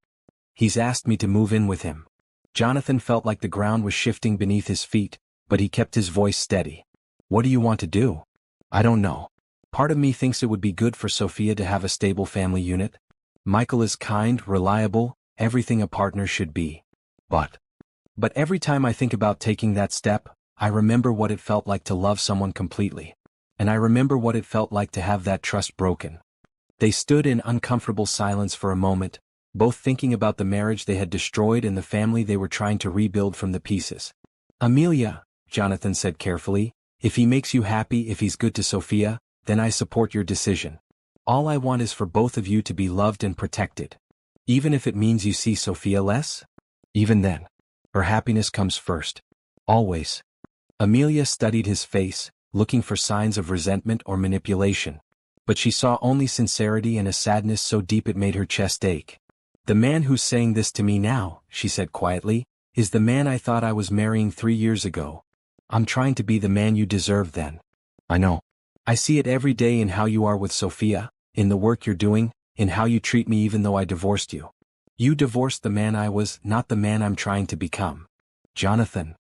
He's asked me to move in with him." Jonathan felt like the ground was shifting beneath his feet, but he kept his voice steady. "What do you want to do?" "I don't know. Part of me thinks it would be good for Sophia to have a stable family unit. Michael is kind, reliable, everything a partner should be. But every time I think about taking that step, I remember what it felt like to love someone completely. And I remember what it felt like to have that trust broken." They stood in uncomfortable silence for a moment, both thinking about the marriage they had destroyed and the family they were trying to rebuild from the pieces. "Amelia," Jonathan said carefully, "if he makes you happy, if he's good to Sophia, then I support your decision. All I want is for both of you to be loved and protected. Even if it means you see Sophia less? Even then, her happiness comes first. Always." Amelia studied his face, looking for signs of resentment or manipulation. But she saw only sincerity and a sadness so deep it made her chest ache. "The man who's saying this to me now," she said quietly, "is the man I thought I was marrying 3 years ago. I'm trying to be the man you deserved then." "I know. I see it every day in how you are with Sophia, in the work you're doing, in how you treat me even though I divorced you. You divorced the man I was, not the man I'm trying to become. Jonathan.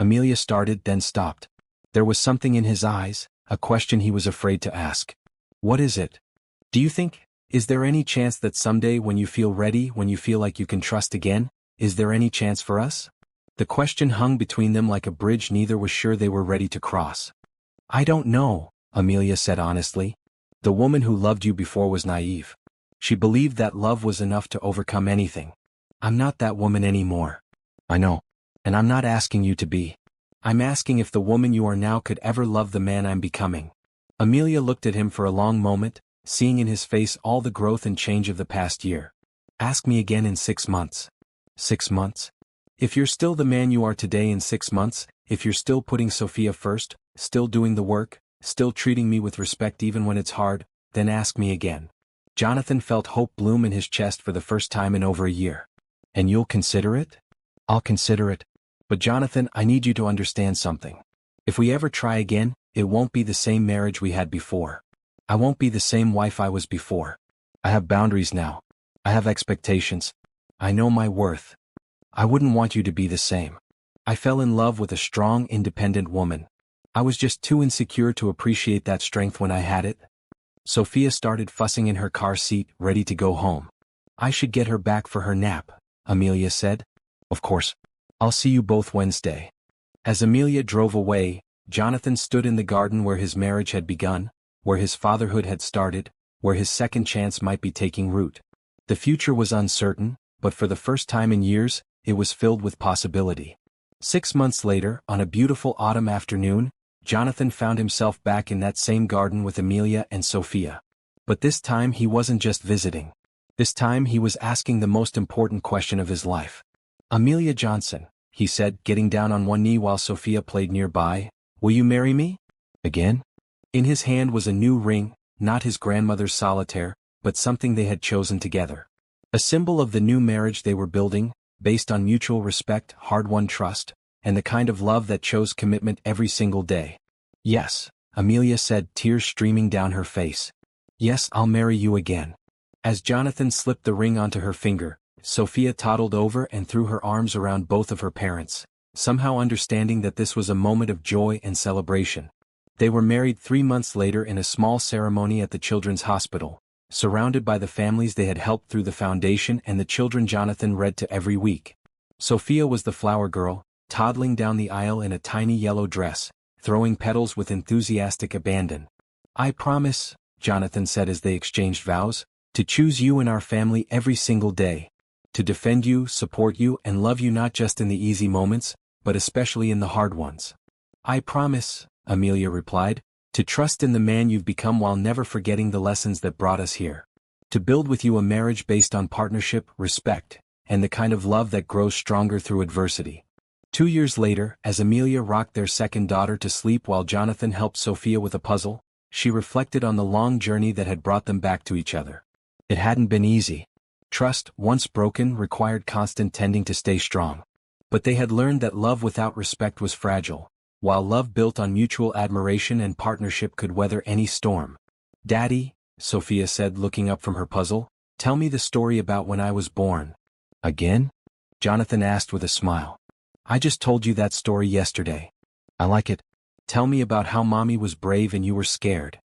Amelia started, then stopped. There was something in his eyes, a question he was afraid to ask. What is it? Do you think, is there any chance that someday when you feel ready, when you feel like you can trust again, is there any chance for us? The question hung between them like a bridge neither was sure they were ready to cross. I don't know, Amelia said honestly. The woman who loved you before was naive. She believed that love was enough to overcome anything. I'm not that woman anymore. I know. And I'm not asking you to be. I'm asking if the woman you are now could ever love the man I'm becoming. Amelia looked at him for a long moment, seeing in his face all the growth and change of the past year. Ask me again in 6 months. 6 months? If you're still the man you are today in 6 months, if you're still putting Sophia first, still doing the work, still treating me with respect even when it's hard, then ask me again. Jonathan felt hope bloom in his chest for the first time in over a year. And you'll consider it? I'll consider it. But Jonathan, I need you to understand something. If we ever try again, it won't be the same marriage we had before. I won't be the same wife I was before. I have boundaries now. I have expectations. I know my worth. I wouldn't want you to be the same. I fell in love with a strong, independent woman. I was just too insecure to appreciate that strength when I had it. Sophia started fussing in her car seat, ready to go home. I should get her back for her nap, Amelia said. Of course. I'll see you both Wednesday. As Amelia drove away, Jonathan stood in the garden where his marriage had begun, where his fatherhood had started, where his second chance might be taking root. The future was uncertain, but for the first time in years, it was filled with possibility. 6 months later, on a beautiful autumn afternoon, Jonathan found himself back in that same garden with Amelia and Sophia. But this time he wasn't just visiting. This time he was asking the most important question of his life. Amelia Johnson, he said, getting down on one knee while Sophia played nearby, will you marry me? Again? In his hand was a new ring, not his grandmother's solitaire, but something they had chosen together. A symbol of the new marriage they were building, based on mutual respect, hard-won trust, and the kind of love that chose commitment every single day. Yes, Amelia said, tears streaming down her face. Yes, I'll marry you again. As Jonathan slipped the ring onto her finger, Sophia toddled over and threw her arms around both of her parents, somehow understanding that this was a moment of joy and celebration. They were married 3 months later in a small ceremony at the Children's Hospital, surrounded by the families they had helped through the foundation and the children Jonathan read to every week. Sophia was the flower girl, toddling down the aisle in a tiny yellow dress, throwing petals with enthusiastic abandon. I promise, Jonathan said as they exchanged vows, to choose you in our family every single day. To defend you, support you, and love you not just in the easy moments, but especially in the hard ones. I promise, Amelia replied, to trust in the man you've become while never forgetting the lessons that brought us here. To build with you a marriage based on partnership, respect, and the kind of love that grows stronger through adversity. 2 years later, as Amelia rocked their second daughter to sleep while Jonathan helped Sophia with a puzzle, she reflected on the long journey that had brought them back to each other. It hadn't been easy. Trust, once broken, required constant tending to stay strong. But they had learned that love without respect was fragile, while love built on mutual admiration and partnership could weather any storm. Daddy, Sophia said looking up from her puzzle, tell me the story about when I was born. Again? Jonathan asked with a smile. I just told you that story yesterday. I like it. Tell me about how Mommy was brave and you were scared.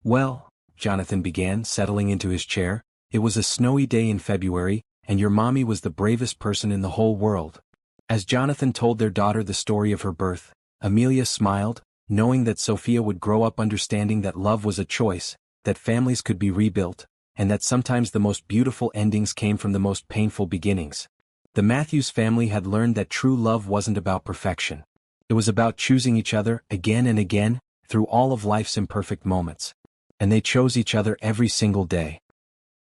Well, Jonathan began, settling into his chair, it was a snowy day in February, and your mommy was the bravest person in the whole world. As Jonathan told their daughter the story of her birth, Amelia smiled, knowing that Sophia would grow up understanding that love was a choice, that families could be rebuilt, and that sometimes the most beautiful endings came from the most painful beginnings. The Matthews family had learned that true love wasn't about perfection. It was about choosing each other again and again, through all of life's imperfect moments. And they chose each other every single day.